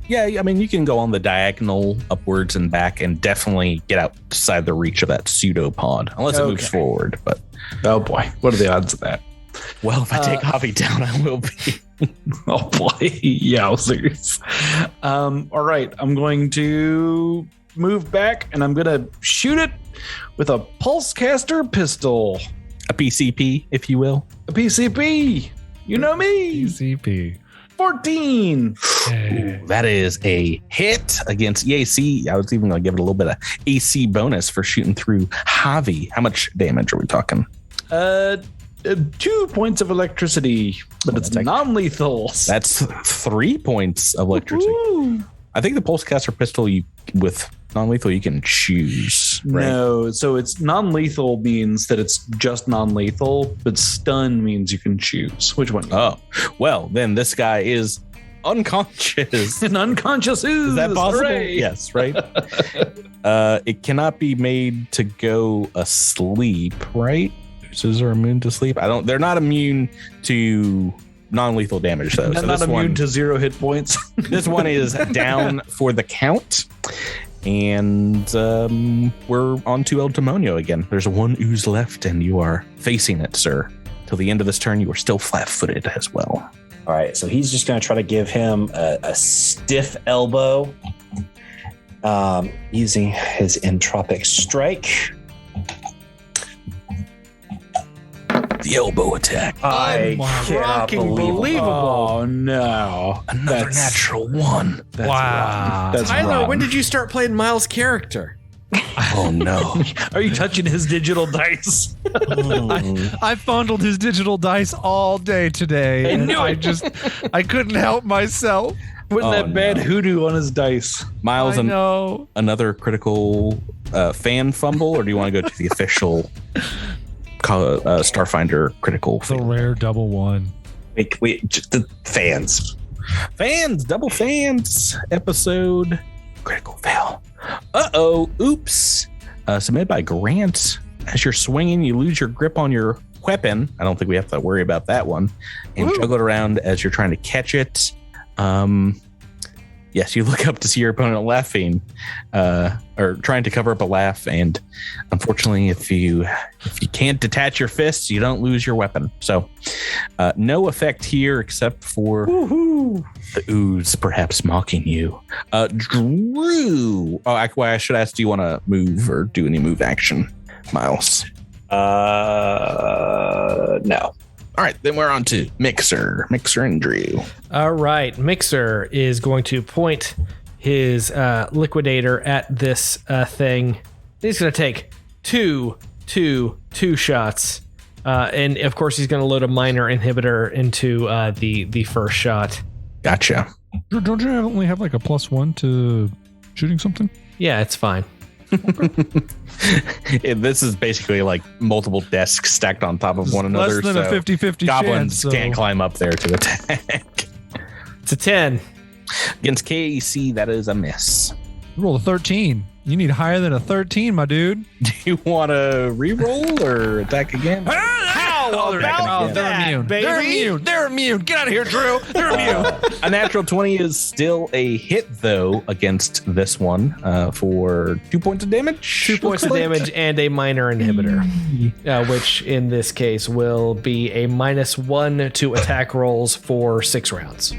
Yeah, I mean, you can go on the diagonal upwards and back and definitely get outside the reach of that pseudopod, unless it moves Okay. forward. But, Oh boy, what are the odds of that? well, if I take Javi down, I will be. Oh boy, yowzers. All right, I'm going to move back and I'm gonna shoot it with a pulse caster pistol. A PCP, if you will. A PCP. You know me. PCP. 14. Hey. That is a hit against EAC. I was even going to give it a little bit of AC bonus for shooting through Javi. How much damage are we talking? 2 points of electricity, but it's non-lethal. That's 3 points of electricity. Woo. I think the pulsecaster pistol with non-lethal you can choose. Right? No, so it's non-lethal means that it's just non-lethal, but stun means you can choose which one. Oh, well, then this guy is unconscious. An unconscious Is that possible? Hooray. Yes, right. It cannot be made to go asleep, right? Users are immune to sleep. They're not immune to non-lethal damage though. Not, So not this immune one, to 0 hit points. this one is down for the count. And we're on to El Demonio again. There's 1 ooze left, and you are facing it, sir. Till the end of this turn, you are still flat-footed as well. All right, so he's just going to try to give him a stiff elbow using his entropic strike. The elbow attack. I cannot Fucking believe it. believable. Oh no. Another natural 1. That's Wow. wrong. That's Tyler, wrong. when did you start playing Miles' character? Oh no. Are you touching his digital dice? I fondled his digital dice all day today, and I couldn't help myself. Putting Oh, that bad no. hoodoo on his dice. Miles, I know. another critical fan fumble, or do you want to go to the official Starfinder critical The fail? rare double 1. Wait, just the fans. Fans, double fans episode critical fail. Uh-oh, oops. Submitted by Grant. As you're swinging, you lose your grip on your weapon. I don't think we have to worry about that one. And juggle it around as you're trying to catch it. Yes, you look up to see your opponent laughing, or trying to cover up a laugh, and unfortunately, if you can't detach your fists, you don't lose your weapon. So, no effect here except for the ooze perhaps mocking you. Drew. Oh, I should ask, do you want to move or do any move action, Miles? No. All right, then we're on to Mixer and Drew. All right, Mixer is going to point his liquidator at this thing. He's going to take two shots, and of course he's going to load a minor inhibitor into the first shot. Gotcha. Don't you only have like a +1 to shooting something? Yeah, it's fine. This is basically like multiple desks stacked on top of one another. Less than a 50-50 goblins chance. can't climb up there to attack. It's a 10. Against KC, that is a miss. Roll a 13. You need higher than a 13, my dude. Do you want to re-roll or attack again? They're immune. They're immune. Get out of here, Drew. They're immune. A natural 20 is still a hit, though, against this one for 2 points of damage. 2 points of damage and a minor inhibitor, which in this case will be a -1 to attack rolls for 6 rounds.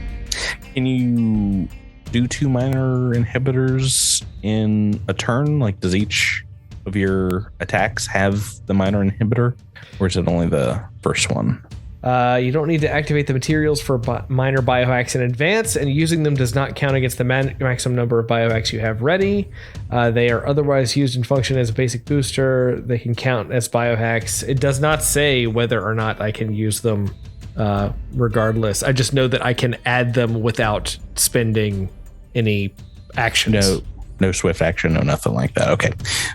Can you do 2 minor inhibitors in a turn? Like, does each of your attacks have the minor inhibitor, or is it only the first one? You don't need to activate the materials for minor biohacks in advance, and using them does not count against the maximum number of biohacks you have ready. They are otherwise used and function as a basic booster. They can count as biohacks. It does not say whether or not I can use them regardless. I just know that I can add them without spending any actions. No swift action, no nothing like that. Okay.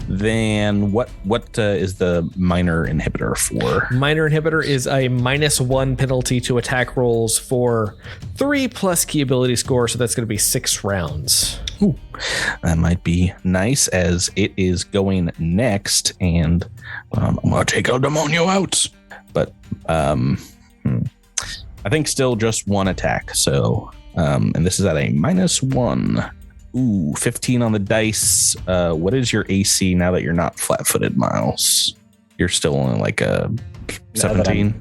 Then what is the minor inhibitor for? Minor inhibitor is a -1 penalty to attack rolls for 3+ key ability score, so that's going to be 6 rounds. Ooh, that might be nice as it is going next, and I'm going to take El Demonio out. But I think still just one attack. So, and this is at a -1. Ooh, 15 on the dice. What is your AC now that you're not flat-footed, Miles? You're still only like a 17.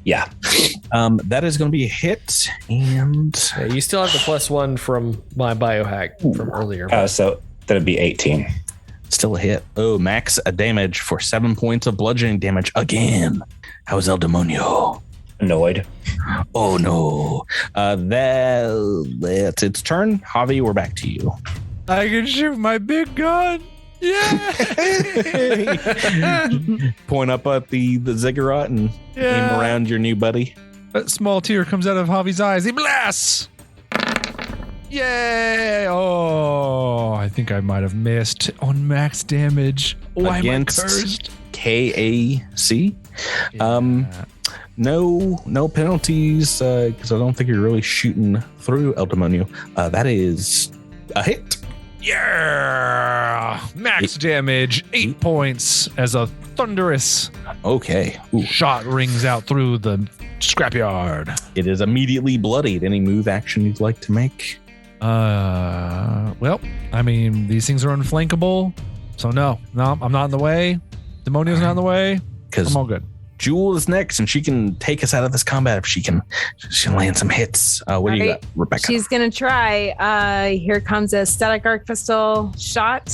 Yeah. That is going to be a hit, and You still have the +1 from my biohack from earlier. So that'd be 18. still a hit. Oh, max damage for 7 points of bludgeoning damage again. How's El Demonio? Annoyed. Oh no. That's its turn. Javi, we're back to you. I can shoot my big gun. Yeah. Point up at the ziggurat and aim around your new buddy. A small tear comes out of Javi's eyes. He blasts. Yay! Oh, I think I might have missed on max damage. Why am I cursed? KAC. No penalties because I don't think you're really shooting through El Demonio. That is a hit. Yeah! Max damage, 8 points as a thunderous shot rings out through the scrapyard. It is immediately bloodied. Any move action you'd like to make? Well, I mean, these things are unflankable, so no, I'm not in the way. Demonio's not in the way. I'm all good. Jewel is next, and she can take us out of this combat if she can land some hits. What do you got, Rebecca? She's gonna try. Here comes a static arc pistol shot.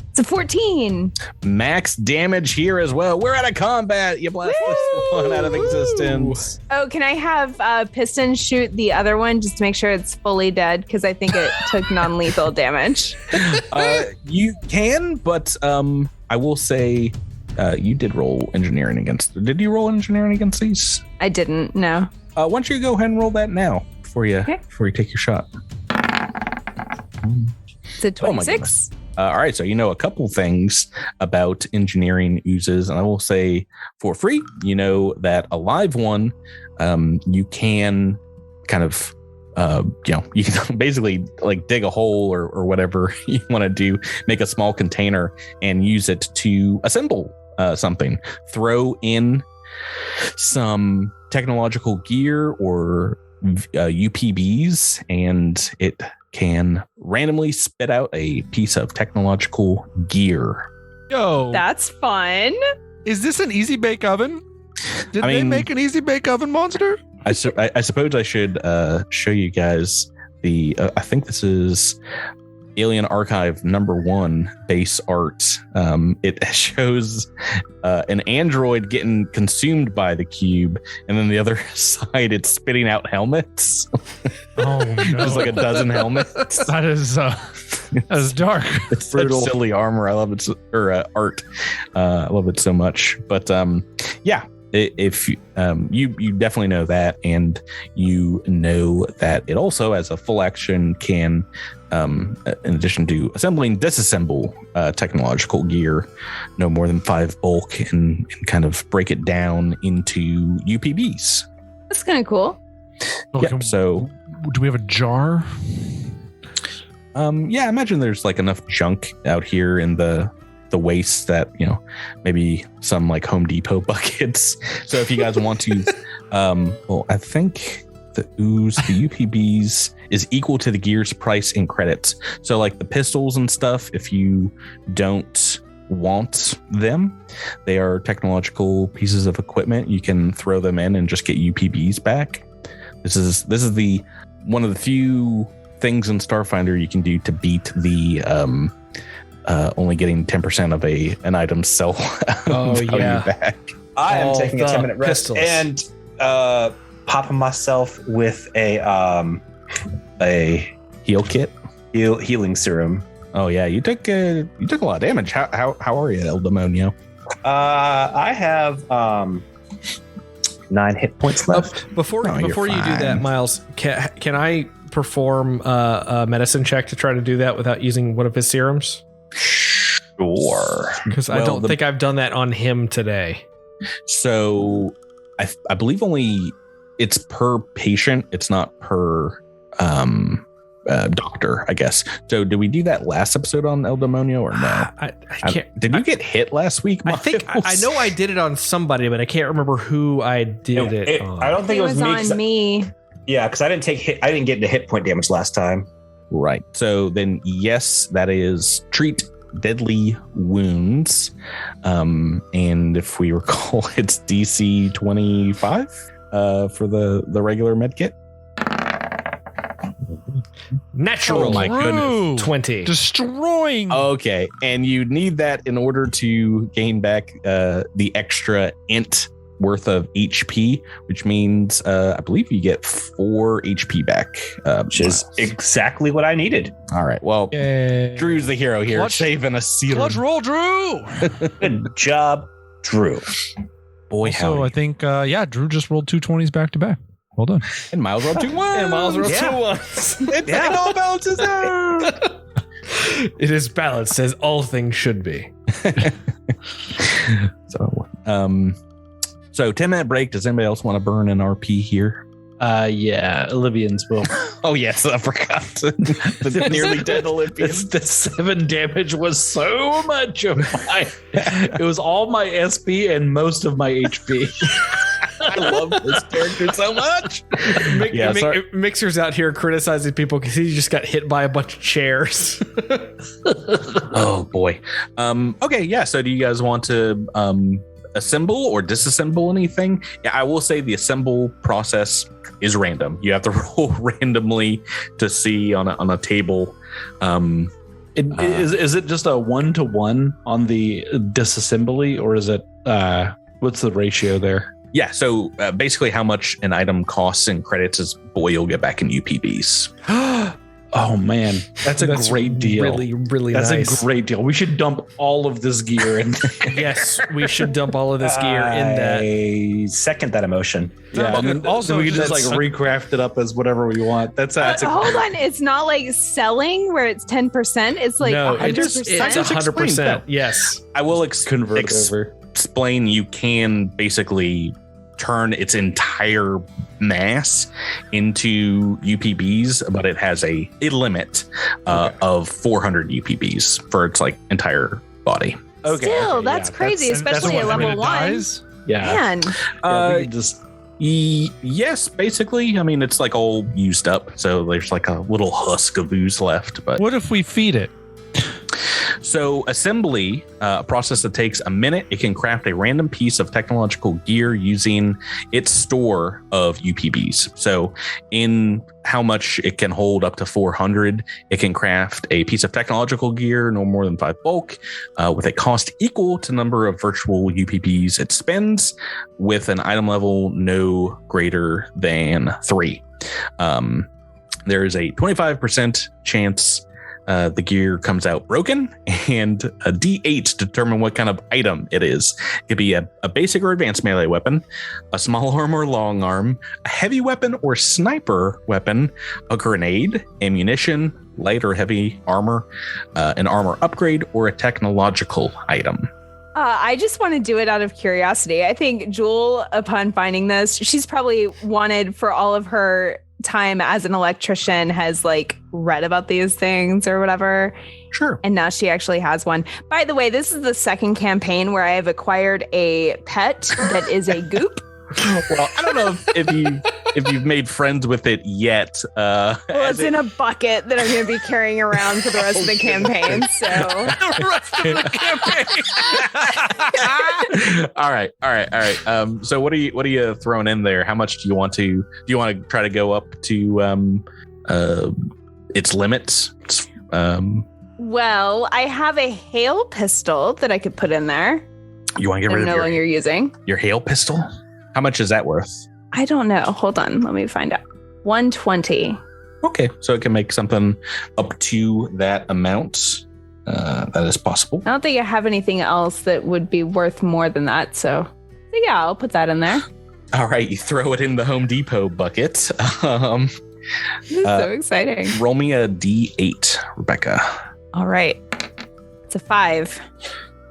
It's a 14. Max damage here as well. We're out of combat. You blast this one out of existence. Oh, can I have Piston shoot the other one just to make sure it's fully dead? Because I think it took non-lethal damage. You can, but I will say you did roll engineering against. Did you roll engineering against these? I didn't. No. Why don't you go ahead and roll that now before you take your shot? It's a 26. All right, so you know a couple things about engineering oozes, and I will say for free, you know that a live one, you can kind of, you can basically like dig a hole or whatever you want to do, make a small container and use it to assemble something. Throw in some technological gear or UPBs, and it can randomly spit out a piece of technological gear. Yo, That's fun. is this an easy bake oven? Did I they mean- make an easy bake oven monster? I suppose I should show you guys the. I think this is Alien Archive #1 base art. It shows an android getting consumed by the cube, and then the other side it's spitting out helmets. Oh no, There's like a dozen helmets. that is dark. It's such silly armor. I love it. Art. I love it so much. But yeah. If you definitely know that, and you know that it also as a full action can, in addition to assembling, disassemble technological gear, no more than 5 bulk, and kind of break it down into UPBs. That's kind of cool. Yep, so do we have a jar? yeah, I imagine there's like enough junk out here in the waste that, you know, maybe some like Home Depot buckets. So if you guys want to, well, I think the UPBs is equal to the gear's price in credits. So like the pistols and stuff, if you don't want them, they are technological pieces of equipment. You can throw them in and just get UPBs back. This is the one of the few things in Starfinder you can do to beat the only getting 10% of an item's sell value back. I am All taking a the 10-minute rest pistols. and popping myself with a Heal kit. healing serum. Oh yeah, you took a lot of damage. How are you, El Demonio? I have 9 hit points left. Before No, you're you do fine. that, Miles, can I perform a medicine check to try to do that without using one of his serums? Sure. Because I Well, don't think I've done that on him today. So I believe only it's per patient. It's not per doctor, I guess. So did we do that last episode on El Demonio or no? I can't. Did you get hit last week? I think I Miles? know I did it on somebody, but I can't remember who I did it on. I don't think It it was was me. 'Cause on me. Yeah, because I didn't get into hit point damage last time. Right. So then, yes, that is treat deadly wounds. And if we recall, it's DC 25 for the regular med kit. Natural. Oh my goodness. 20. Destroying. Okay. And you need that in order to gain back the extra int worth of HP, which means I believe you get 4 HP back. Which is exactly what I needed. All right. Well, Yay. Drew's the hero here, Clutch- saving a serum. Clutch roll, Drew. Good job, Drew. Boy, So I howdy. think, Drew just rolled 2 20s back to back. Well done. And Miles rolled 2 1. And Miles rolled Yeah. 2 ones. It all balances out. It is balanced as all things should be. So 10-minute break. Does anybody else want to burn an RP here? Yeah, Olivians will. Oh yes, I forgot. The nearly dead Olympians. The 7 damage was so much of my. It was all my SP and most of my HP. I love this character so much. Yeah, sorry. Mixer's out here criticizing people because he just got hit by a bunch of chairs. Oh boy. Okay, yeah. So do you guys want to assemble or disassemble anything? Yeah, I will say the assemble process is random. You have to roll randomly to see on a table. Is it just a 1-to-1 on the disassembly, or is it what's the ratio there? Yeah, so basically how much an item costs in credits is what you'll get back in UPBs. Oh man, that's a great deal. Really, really That's nice. a great deal. We should dump all of this gear in. Yes, we should dump all of this gear in that. I second that emotion. Yeah, and then Also, we can just like that's- recraft it up as whatever we want. That's a Hold on, it's not like selling where it's 10%. It's like No, 100%. it's 100%. Yes. I will convert it over. explain you can basically turn its entire mass into UPBs, but it has a limit of 400 UPBs for its like entire body. Still, that's crazy, And that's especially at what, when level it 1. dies? Yeah. Man, Yeah, we can just Yes, basically. I mean, it's like all used up, so there's like a little husk of ooze left. But What if we feed it? so assembly, a process that takes a minute. It can craft a random piece of technological gear using its store of UPBs. So in how much it can hold, up to 400, it can craft a piece of technological gear, no more than 5 bulk, with a cost equal to number of virtual UPBs it spends, with an item level no greater than 3. There is a 25% chance the gear comes out broken, and a D8 to determine what kind of item it is. It could be a basic or advanced melee weapon, a small arm or long arm, a heavy weapon or sniper weapon, a grenade, ammunition, light or heavy armor, an armor upgrade, or a technological item. I just want to do it out of curiosity. I think Jewel, upon finding this, she's probably wanted for all of her time as an electrician, has like read about these things or whatever. Sure. And now she actually has one. By the way, this is the second campaign where I have acquired a pet that is a goop. Well, I don't know if you've made friends with it yet. Well, it's in a bucket that I'm going to be carrying around for the rest of the campaign. So The rest of the campaign. all right. So what are you throwing in there? How much do you want to try to go up to its limits? well, I have a hail pistol that I could put in there. You want to get I'm rid no of longer using. your hail pistol? How much is that worth? I don't know. Hold on. Let me find out. 120. Okay, so it can make something up to that amount. That is possible. I don't think I have anything else that would be worth more than that. So yeah, I'll put that in there. All right, you throw it in the Home Depot bucket. This is so exciting. Roll me a D8, Rebecca. All right. It's a 5.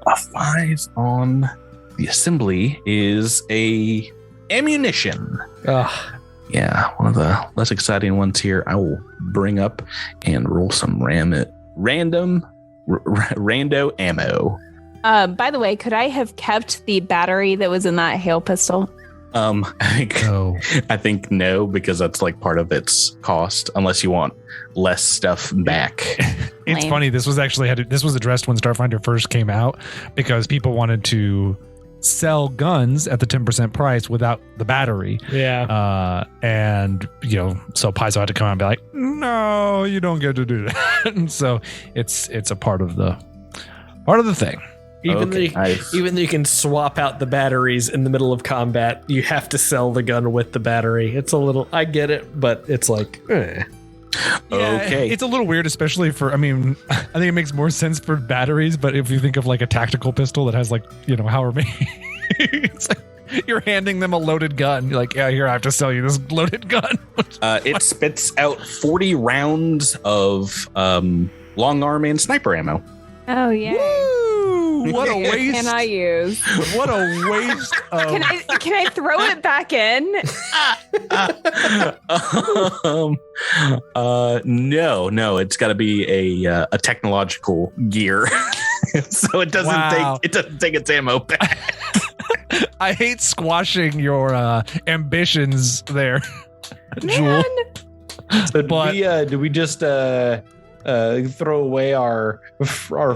A 5 on the assembly is a ammunition. Ugh. Yeah, one of the less exciting ones here. I will bring up and roll some random rando ammo. By the way, could I have kept the battery that was in that hail pistol? I think no, because that's like part of its cost, unless you want less stuff back. It's Lame. funny. This was addressed when Starfinder first came out because people wanted to sell guns at the 10% price without the battery. Yeah. And so Paizo had to come out and be like, no, you don't get to do that. And so it's a part of the thing. Even Okay, though you can swap out the batteries in the middle of combat, you have to sell the gun with the battery. It's a little, I get it, but it's like, Yeah, Okay. it's a little weird, especially for, I think it makes more sense for batteries, but if you think of like a tactical pistol that has like, however many, it's like you're handing them a loaded gun. You're like, yeah, here, I have to sell you this loaded gun. It spits out 40 rounds of long arm and sniper ammo. Oh, yeah. Woo! What a waste. Can I use? What a waste of... Can I throw it back in? No, it's got to be a technological gear. So it doesn't Wow. take its ammo back. I hate squashing your ambitions there, Jewel. But Do we just throw away our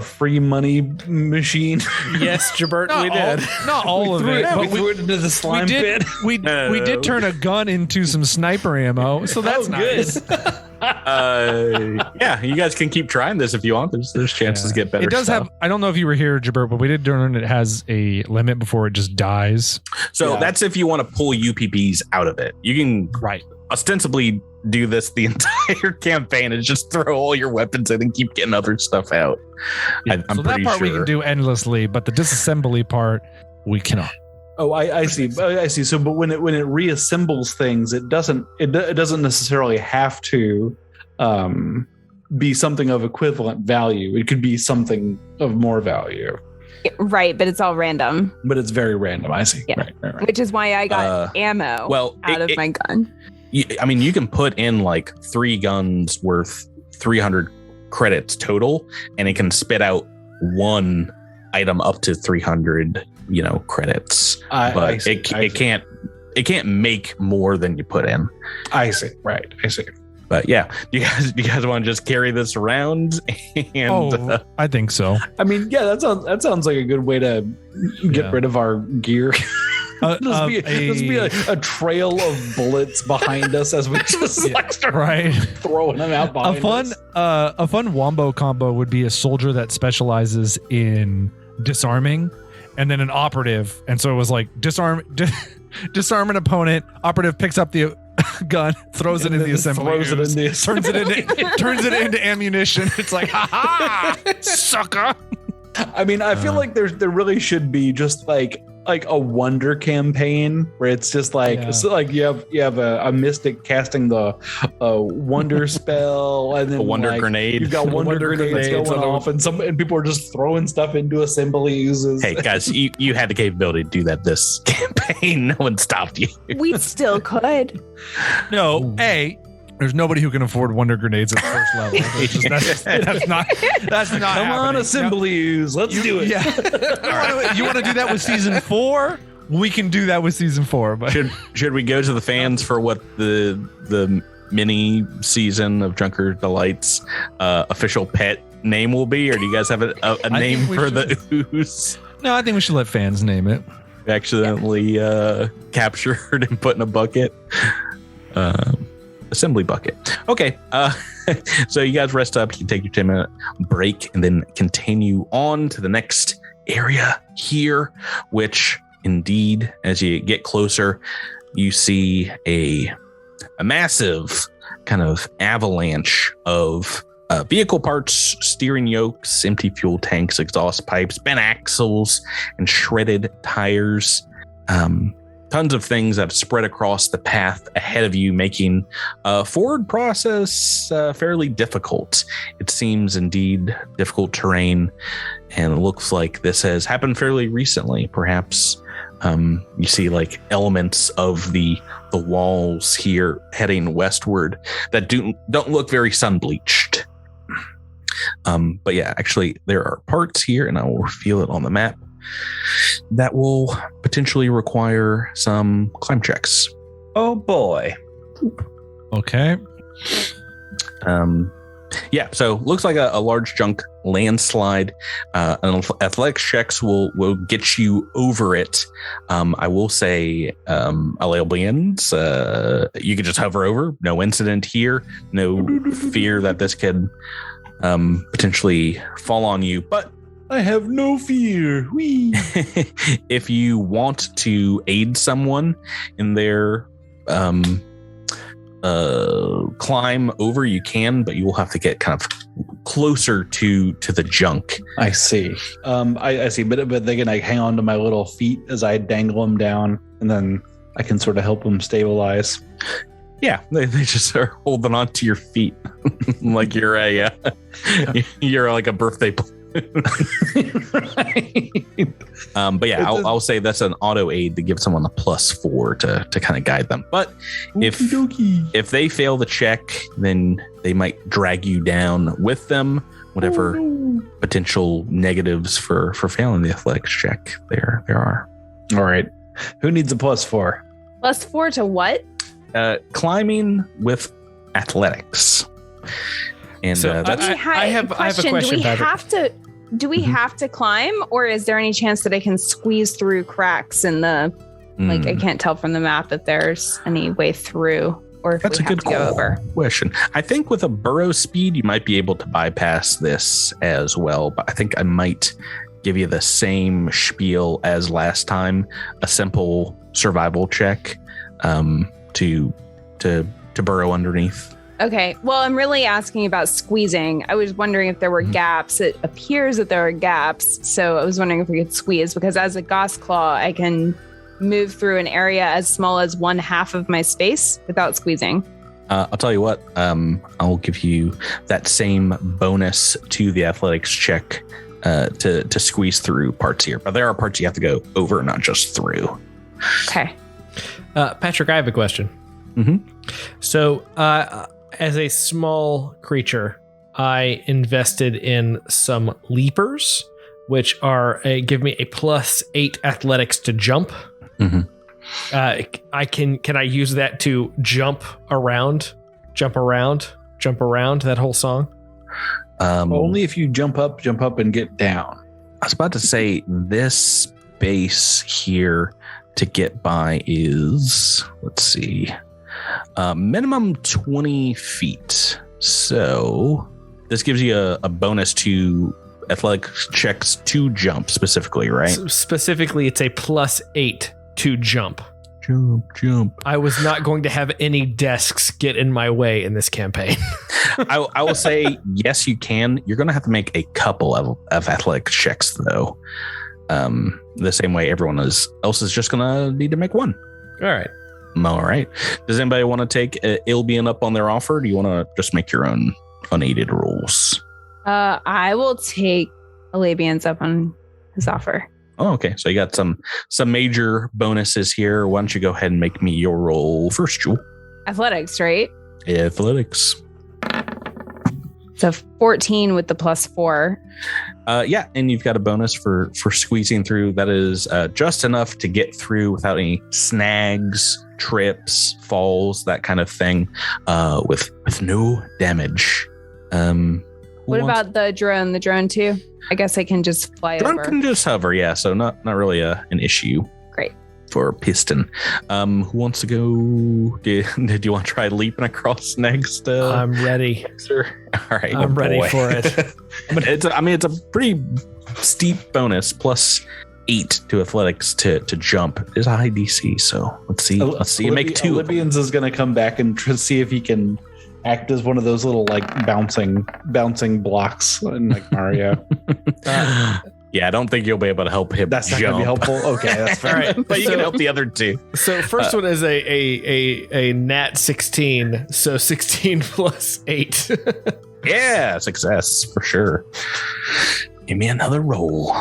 free money machine? yes, Jabert, we did. Not all of it, we but threw it into the slime pit. we did turn a gun into some sniper ammo, so that's nice. Yeah, you guys can keep trying this if you want. There's chances to get better. It does stuff. have. I don't know if you were here, Jabert, but we did learn it has a limit before it just dies. So Yeah. that's if you want to pull UPBs out of it. You can Right. ostensibly do this the entire campaign and just throw all your weapons in and keep getting other stuff out. I'm so that pretty part we sure. can do endlessly, but the disassembly part we cannot. Oh, I see. I see. So, but when it reassembles things, it doesn't necessarily have to be something of equivalent value. It could be something of more value, Right, but it's all random, but it's very random. I see. Yeah. Right. which is why I got ammo out of my gun. You can put in like 3 guns worth 300 credits total, and it can spit out 1 item up to 300, credits. I But see. it can't can't make more than you put in. I see. Right. I see. But yeah, do you guys want to just carry this around? And I think so. I mean, yeah, that sounds like a good way to get rid of our gear. Just be a trail of bullets behind us as we just start throwing them out behind us. A fun wombo combo would be a soldier that specializes in disarming, and then an operative. And so it was like disarm an opponent. Operative picks up the gun, throws it in the assembly, turns it into ammunition. It's like, ha ha, sucker. I mean, I feel like there really should be just like a wonder campaign where it's just like so like you have a mystic casting the wonder spell, and then a wonder grenade. You've got wonder grenades going off, and people are just throwing stuff into assemblies. Hey guys, you had the capability to do that this campaign. No one stopped you. We still could. No, there's nobody who can afford wonder grenades at first level. That's not. Come on, assemblies, let's do it. Yeah. You want to do that with season 4? We can do that with season 4. But should we go to the fans for what the mini season of Drunker Delights official pet name will be, or do you guys have a name for the ooze? No, I think we should let fans name it. Accidentally captured and put in a bucket. Assembly bucket. Okay. So you guys rest up. You can take your 10-minute break and then continue on to the next area here, which indeed, as you get closer, you see a massive kind of avalanche of vehicle parts, steering yokes, empty fuel tanks, exhaust pipes, bent axles, and shredded tires. Tons of things that have spread across the path ahead of you, making forward process fairly difficult. It seems indeed difficult terrain, and it looks like this has happened fairly recently. Perhaps you see like elements of the walls here heading westward that don't look very sun bleached. But yeah, actually there are parts here, and I will reveal it on the map, that will potentially require some climb checks. Oh boy. Okay. Yeah, so looks like a large chunk landslide. And athletics checks will get you over it. I will say, Alabians, you can just hover over. No incident here. No fear that this could potentially fall on you. But I have no fear. Whee. If you want to aid someone in their climb over, you can, but you will have to get kind of closer to the junk. I see. I see. But they can like hang on to my little feet as I dangle them down, and then I can sort of help them stabilize. Yeah, they just are holding on to your feet like you're you're like a birthday balloon. But yeah, I'll say that's an auto aid to give someone a +4 to kind of guide them. But if they fail the check, then they might drag you down with them. Whatever potential negatives for failing the athletics check there are. All right, who needs a +4? +4 to what? Climbing with athletics. And so I have a question. Do we have to climb, or is there any chance that I can squeeze through cracks in the like? I can't tell from the map if there's any way through, or if that's we a have good to go over. question. I think with a burrow speed, you might be able to bypass this as well. But I think I might give you the same spiel as last time: a simple survival check to burrow underneath. Okay. Well, I'm really asking about squeezing. I was wondering if there were gaps. It appears that there are gaps. So I was wondering if we could squeeze, because as a Ghost Claw, I can move through an area as small as 1/2 of my space without squeezing. I'll tell you what, I'll give you that same bonus to the athletics check to squeeze through parts here. But there are parts you have to go over, not just through. Okay. Patrick, I have a question. Mm-hmm. So, as a small creature, I invested in some leapers, which are give me a +8 athletics to jump. Mm-hmm. Can I use that to jump around that whole song? Only if you jump up and get down. I was about to say this base here to get by is, let's see, minimum 20 feet. So this gives you a bonus to athletic checks to jump specifically, right? So specifically, it's a +8 to jump. Jump. I was not going to have any desks get in my way in this campaign. I will say, yes, you can. You're going to have to make a couple of athletic checks, though. The same way everyone else is just going to need to make one. All right. All right. Does anybody want to take Ilbian up on their offer? Or do you want to just make your own unaided rolls? I will take Alabian's up on his offer. Oh, okay. So you got some major bonuses here. Why don't you go ahead and make me your roll first, Jewel? Athletics, right? Athletics. So 14 with the +4. Yeah, and you've got a bonus for squeezing through. That is just enough to get through without any snags, trips, falls, that kind of thing, with no damage. What about the drone? The drone too? I guess I can just fly Drone over. can just hover, yeah. So not really an issue. Great. For Piston. Who wants to go? Did you want to try leaping across next? I'm ready. All right. I'm ready for it. But it's a pretty steep bonus, +8 to athletics to jump. There's a high DC, so let's see. You make 2. Olympians is going to come back and see if he can act as one of those little like bouncing blocks in like Mario. Yeah, I don't think you'll be able to help him. That's not going to be helpful. Okay, that's fair. All right. But you can help the other 2. So first one is a nat 16. So 16 + 8. Yeah, success for sure. Give me another roll.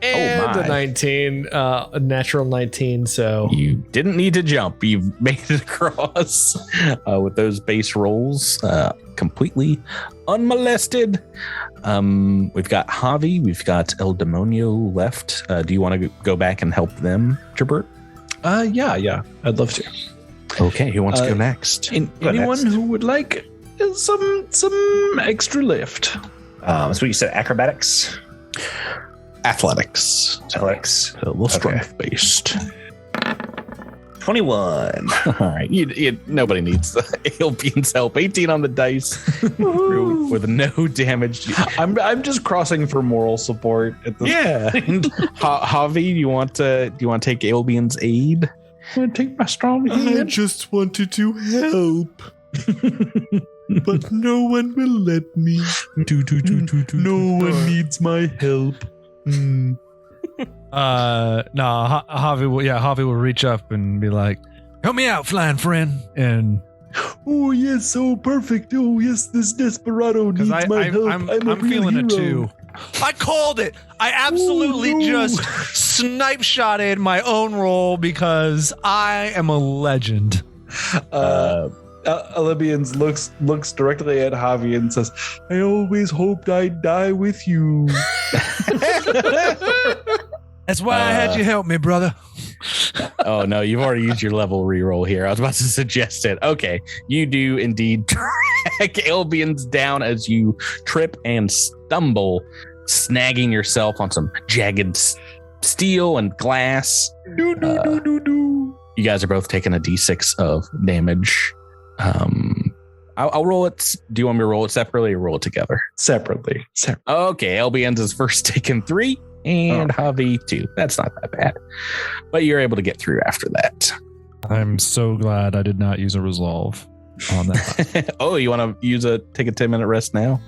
And a 19, a natural 19. So You didn't need to jump. You've made it across with those base rolls completely unmolested. We've got Javi. We've got El Demonio left. Do you want to go back and help them, Jabert? Yeah. I'd love to. Okay, who wants to go next? Anyone who would like some extra lift. So you said acrobatics? Athletics. Athletics. A little strength based. 21. All right. Nobody needs the Albian's help. 18 on the dice with no damage. I'm just crossing for moral support at this point. Javi, do you want to take Albian's aid? I'm gonna take my strong hand. just wanted to help. But no one will let me. No one needs my help. Javi will reach up and be like, "Help me out, flying friend." And oh yes, oh perfect. Oh yes, this desperado needs my help. I'm a feeling real it hero. too. I called it. I absolutely just snipe shotted my own roll because I am a legend. Olympians looks directly at Javi and says, "I always hoped I'd die with you." That's why I had you help me, brother. Oh no, you've already used your level reroll here. I was about to suggest it. Okay, you do indeed track Albians down as you trip and stumble, snagging yourself on some jagged steel and glass. You guys are both taking a d6 of damage. I'll roll it. Do you want me to roll it separately or roll it together? Separately. Okay, Albians is first taking 3 and Javi 2. That's not that bad. But you're able to get through after that. I'm so glad I did not use a resolve on that. Oh, you want to take a 10-minute rest now?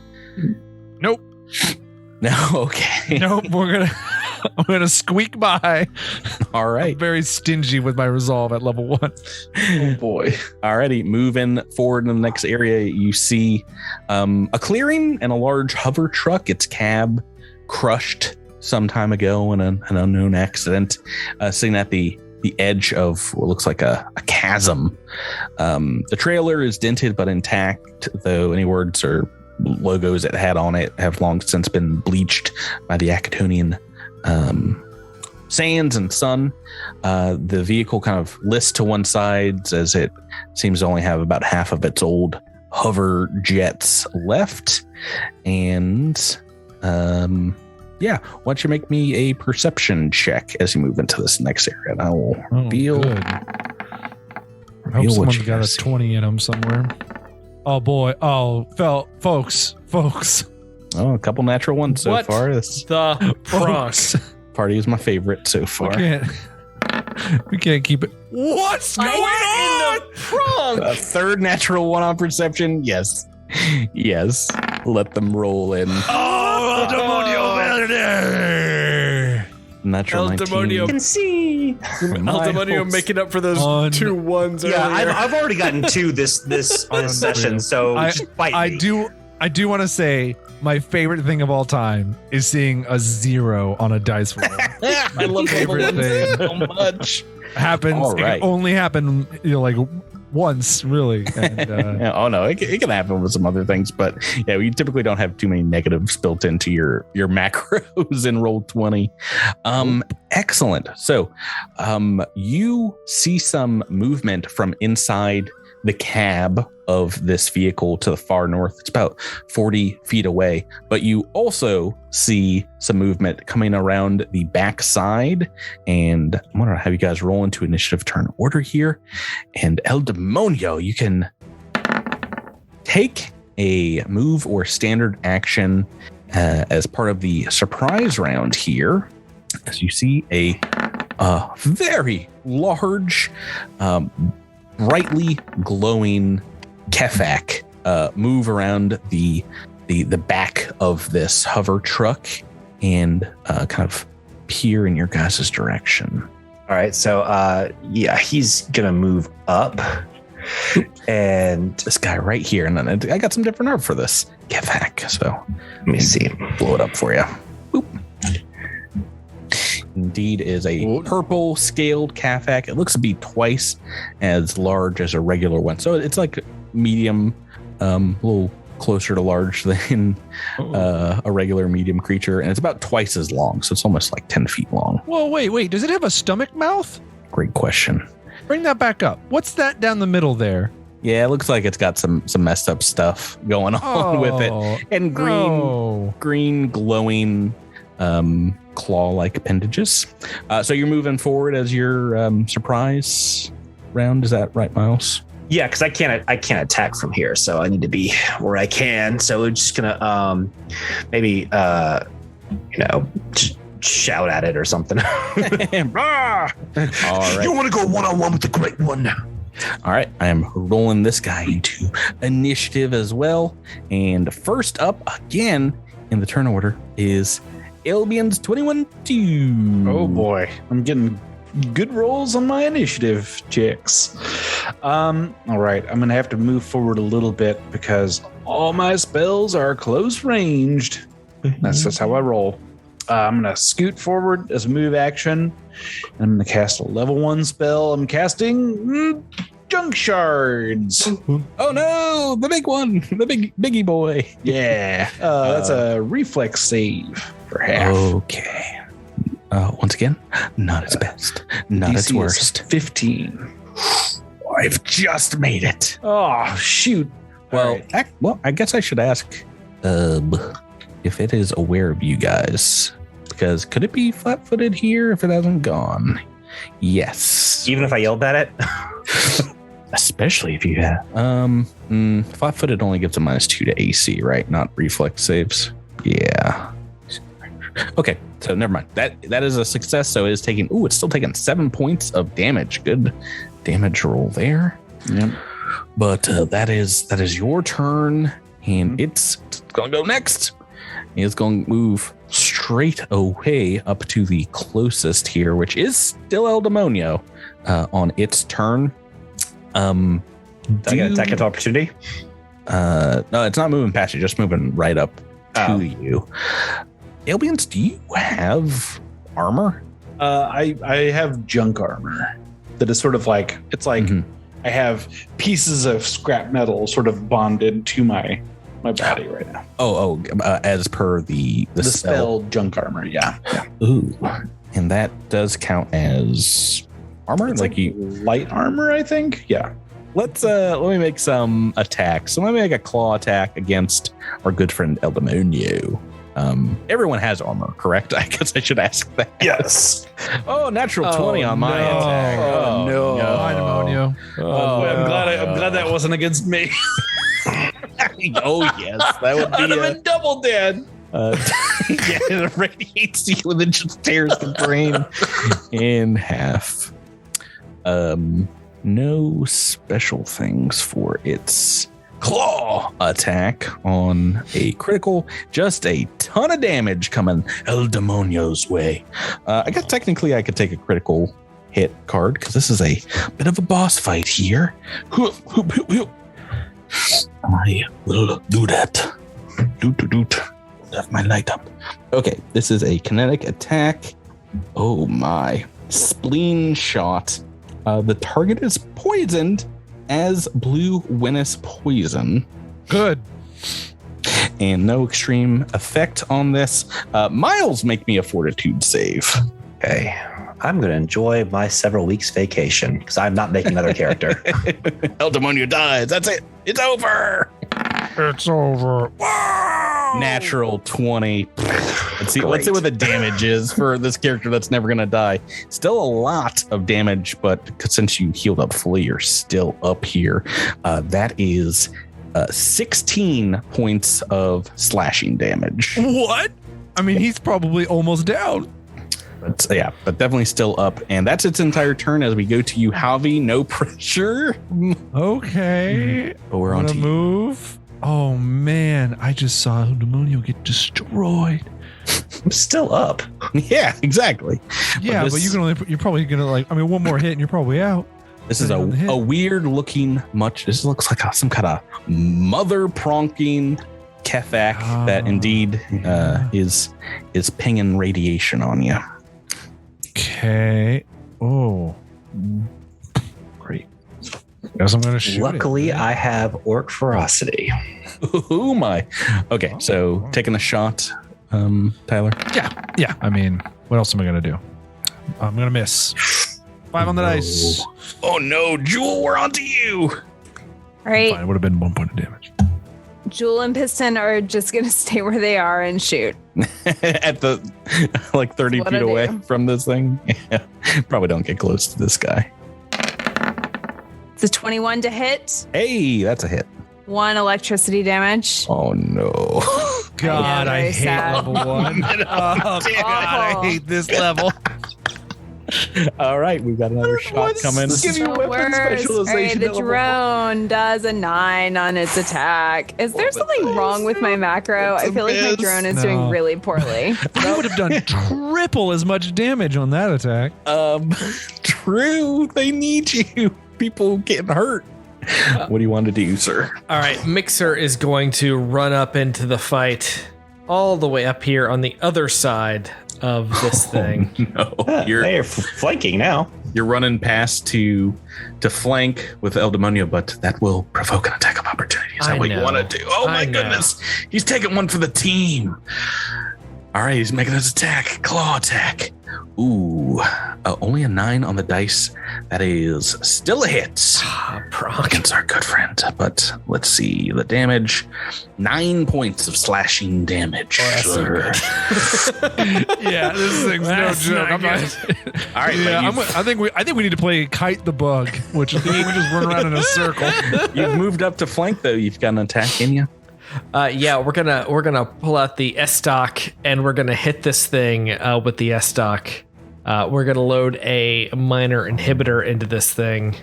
Nope. No, okay. Nope. I'm gonna squeak by. All right. I'm very stingy with my resolve at level 1. Oh boy. Alrighty, moving forward in the next area, you see a clearing and a large hover truck. Its cab crushed some time ago in an unknown accident, sitting at the edge of what looks like a chasm. The trailer is dented but intact, though any words or logos it had on it have long since been bleached by the Acatonian sands and sun. The vehicle kind of lists to one side as it seems to only have about half of its old hover jets left. And why don't you make me a perception check as you move into this next area? And I will reveal. Good. I hope someone's got a 20 in them somewhere. Oh boy! Oh, folks. Oh, a couple natural ones so What far. the Folks. Party is my favorite so far. We can't keep it. What's going on? A third natural one on perception. Yes. Let them roll in. Oh, El Demonio! Natural El 19. Demonio. can see. El Demonio making up for those 2 ones Yeah, earlier. I've already gotten 2 this on this session, so just bite me. I do want to say my favorite thing of all time is seeing a 0 on a dice roll. I love favorite thing. so much. Happens. All right. It can only happen, like once, really. And, Oh no, it can happen with some other things, but yeah, we typically don't have too many negatives built into your macros in Roll20. Excellent. So, you see some movement from inside the cab of this vehicle to the far north. It's about 40 feet away, but you also see some movement coming around the back side. And I'm going to have you guys roll into initiative turn order here. And El Demonio, you can take a move or standard action as part of the surprise round here, as you see a very large, brightly glowing Khefak move around the back of this hover truck and kind of peer in your guys' direction. All right, so he's gonna move up, and This guy right here, and then I got some different art for this Khefak, so let me see. blow it up for you. Boop. Indeed is a purple scaled Khefak. It looks to be twice as large as a regular one. So it's like medium, a little closer to large than a regular medium creature. And it's about twice as long. So it's almost like 10 feet long. whoa, wait. Does it have a stomach mouth? Great question. Bring that back up. What's that down the middle there? Yeah, it looks like it's got some messed up stuff going on with it. And green glowing claw-like appendages. So you're moving forward as your surprise round. Is that right, Miles? Yeah, because I can't attack from here, so I need to be where I can. So we're just gonna maybe shout at it or something. All right. You want to go one-on-one with the great one? All right, I am rolling this guy into initiative as well. And first up, again, in the turn order is Albion's 21-2. Oh boy, I'm getting good rolls on my initiative checks. All right, I'm gonna have to move forward a little bit because all my spells are close ranged. That's just how I roll. I'm gonna scoot forward as a move action. I'm gonna cast a level 1 spell. I'm casting junk shards. Oh no, the big one, the biggie boy. Yeah, that's a reflex save for half. Okay. Once again, not its best, not its DC is worst. 15. I've just made it. Oh shoot. Well, I guess I should ask if it is aware of you guys, because could it be flat-footed here if it hasn't gone? Yes. Even if I yelled at it? Especially if you have. Flat-footed only gives a -2 to AC, right? Not reflex saves. Yeah. Okay, so never mind. That is a success. So it is taking. It's still taking 7 points of damage. Good damage roll there. Yep. But that is your turn, and it's gonna go next. It's going to move straight away up to the closest here, which is still El Demonio on its turn. I get attack of opportunity? No, it's not moving past you, just moving right up to you. Aliens, do you have armor? I have junk armor that is sort of like, it's like I have pieces of scrap metal sort of bonded to my body right now. As per the spell junk armor, yeah. Ooh, And that does count as armor. It's like light armor, I think. Yeah. Let me make some attacks. So let me make a claw attack against our good friend El Demonio. Everyone has armor, correct? I guess I should ask that. Yes. Oh, natural 20 on my attack. Oh, no. Hi, Demonio. Oh, I'm glad that wasn't against me. Oh, yes. That would be I'd have been double dead. yeah, it radiates you and then just tears the brain in half. No special things for its claw attack on a critical, just a ton of damage coming El Demonio's way. I guess technically I could take a critical hit card because this is a bit of a boss fight here. I will do that. Doot. Have my light up. Okay, this is a kinetic attack. Oh my. Spleen shot. The target is poisoned as blue Winnis poison. Good. And no extreme effect on this. Miles, make me a fortitude save. Okay. I'm going to enjoy my several weeks vacation because I'm not making another character. El Demonio dies. That's it. It's over. It's over. Natural 20. Let's see what the damage is for this character that's never going to die. Still a lot of damage, but since you healed up fully, you're still up here. That is 16 points of slashing damage. What? I mean, he's probably almost down. But but definitely still up. And that's its entire turn as we go to you, Javi. No pressure. Okay. But we're on to move. Oh, man. I just saw El Demonio get destroyed. I'm still up. Yeah, exactly. Yeah, but you can only you're probably gonna one more hit and you're probably out. This is a weird looking this looks like some kind of mother pronking Khefak that indeed is pinging radiation on you. Okay. Oh, great. Guess I'm gonna shoot. Luckily, I have orc ferocity. Oh my. Okay, so taking a shot, Tyler. Yeah. I mean, what else am I gonna do? I'm gonna miss. 5 on the dice. Oh no, Jewel, we're on to you. All right. Fine, it would have been 1 point of damage. Jewel and Piston are just going to stay where they are and shoot. At the 30 feet away from this thing. Yeah. Probably don't get close to this guy. It's a 21 to hit. Hey, that's a hit. 1 electricity damage. Oh no. God, I hate level 1. Oh God, I hate this level. All right, we've got another shot coming. Give you weapon specialization. Right, the drone does a 9 on its attack. Is there something wrong with my macro? I feel like my drone is doing really poorly. I would have done triple as much damage on that attack. True. They need you. People getting hurt. What do you want to do, sir? All right, Mixer is going to run up into the fight all the way up here on the other side of this thing. No, you're flanking now. You're running past to flank with El Demonio, but that will provoke an attack of opportunity. Is that what you want to do? Oh my goodness. He's taking one for the team. All right, he's making his attack. Claw attack. Ooh, only a 9 on the dice. That is still a hit. Against our good friend. But let's see the damage. 9 points of slashing damage. Oh, that's so good. Yeah, this thing's no joke. All right, yeah, I think we need to play Kite the Bug, which is we just run around in a circle. You've moved up to flank though. You've got an attack in you. Yeah, we're gonna pull out the S-Stock and we're gonna hit this thing with the S-Stock. We're gonna load a minor inhibitor into this thing.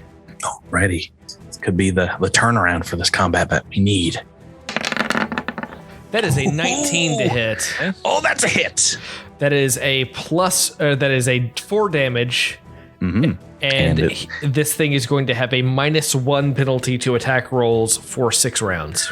Alrighty. This could be the turnaround for this combat that we need. That is a 19 to hit. Oh, that's a hit. That is a 4 damage. Mm-hmm. And this thing is going to have a -1 penalty to attack rolls for 6 rounds.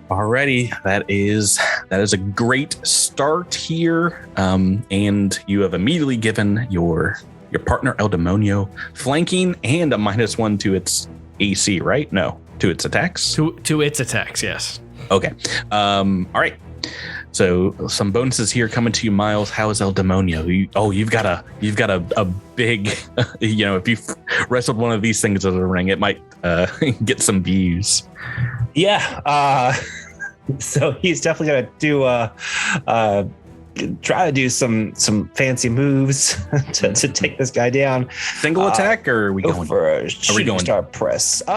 Alrighty, that is a great start here. And you have immediately given your partner El Demonio flanking and a -1 to its AC, right? No, to its attacks. To its attacks, yes. Okay. All right. So some bonuses here coming to you, Miles. How is El Demonio? You've got a big, if you've wrestled one of these things as a ring, it might get some views. Yeah. So he's definitely gonna try to do some fancy moves to take this guy down. Single attack, or are we going for a shooting star press? El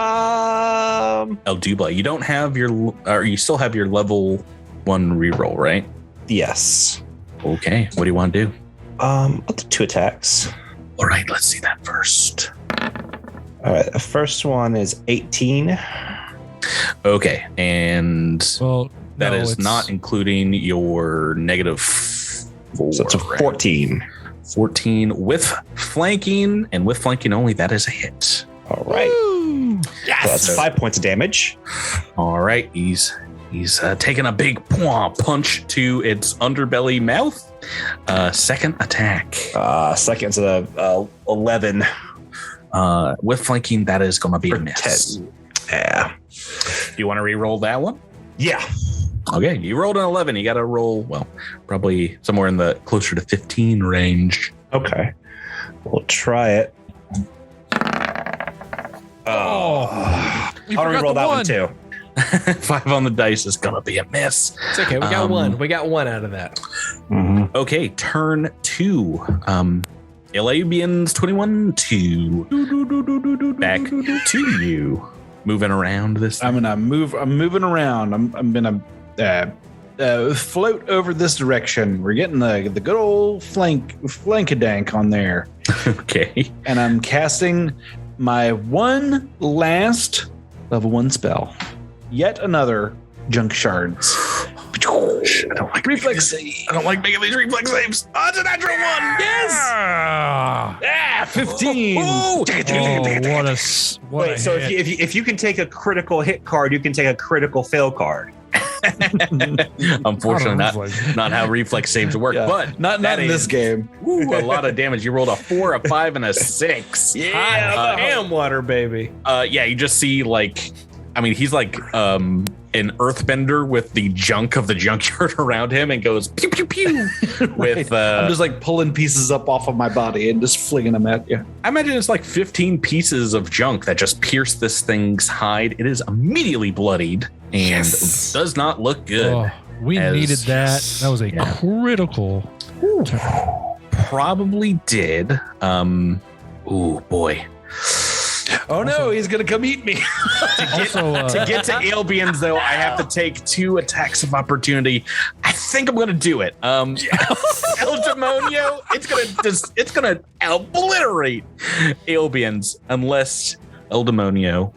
Dubla, you don't have you still have your level 1 reroll, right? Yes. Okay. What do you want to do? I'll do 2 attacks. All right, let's see that first. All right, the first one is 18. Okay, and that is it's not including your -4. So it's a 14. 14 with flanking, and with flanking only, that is a hit. All right. Yes. So that's 5 points of damage. All right, he's taking a big punch to its underbelly mouth. Second attack. Second's a 11. With flanking, that is going to be a miss. 10. Yeah. Do you want to re-roll that one? Yeah. Okay, you rolled an 11. You got to roll, probably somewhere in the closer to 15 range. Okay. We'll try it. I'll re-roll that one too. 5 on the dice is going to be a miss. It's okay. We got one. We got one out of that. Mm-hmm. Okay, turn 2. Elabians 21 2. Back to you. Moving around this. I'm moving around. I'm gonna float over this direction. We're getting the good old flankadank on there. Okay. And I'm casting my one last level 1 spell. Yet another junk shards. I don't like reflex. I don't like making these reflex saves. Oh, it's a natural 1. Yes. 15. What a So hit. if you can take a critical hit card, you can take a critical fail card. Unfortunately, not how reflex saves work. Yeah. But Not in this game. Ooh, a lot of damage. You rolled a 4, a 5, and a 6. Yeah, ham water, baby. Yeah, you just see he's like an earthbender with the junk of the junkyard around him and goes pew pew pew with I'm just like pulling pieces up off of my body and just flinging them at you. I imagine it's like 15 pieces of junk that just pierce this thing's hide. It is immediately bloodied and does not look good. Oh, we needed that. That was a critical. Probably did. Ooh boy. Oh no, he's gonna come eat me. To get to Albions, though, I have to take 2 attacks of opportunity. I think I'm gonna do it. El Demonio, it's gonna obliterate Albions unless El Demonio.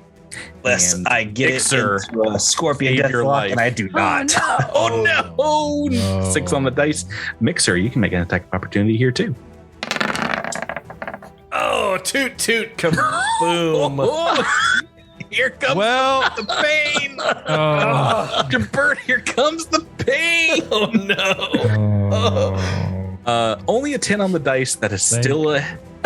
Unless I get Ixer into a scorpion save death your lock, life. and I do not. Oh no! 6 on the dice. Mixer, you can make an attack of opportunity here too. Oh, toot toot kaboom! Here comes the pain. Bert, here comes the pain. Oh no! Only a 10 on the dice. That is still a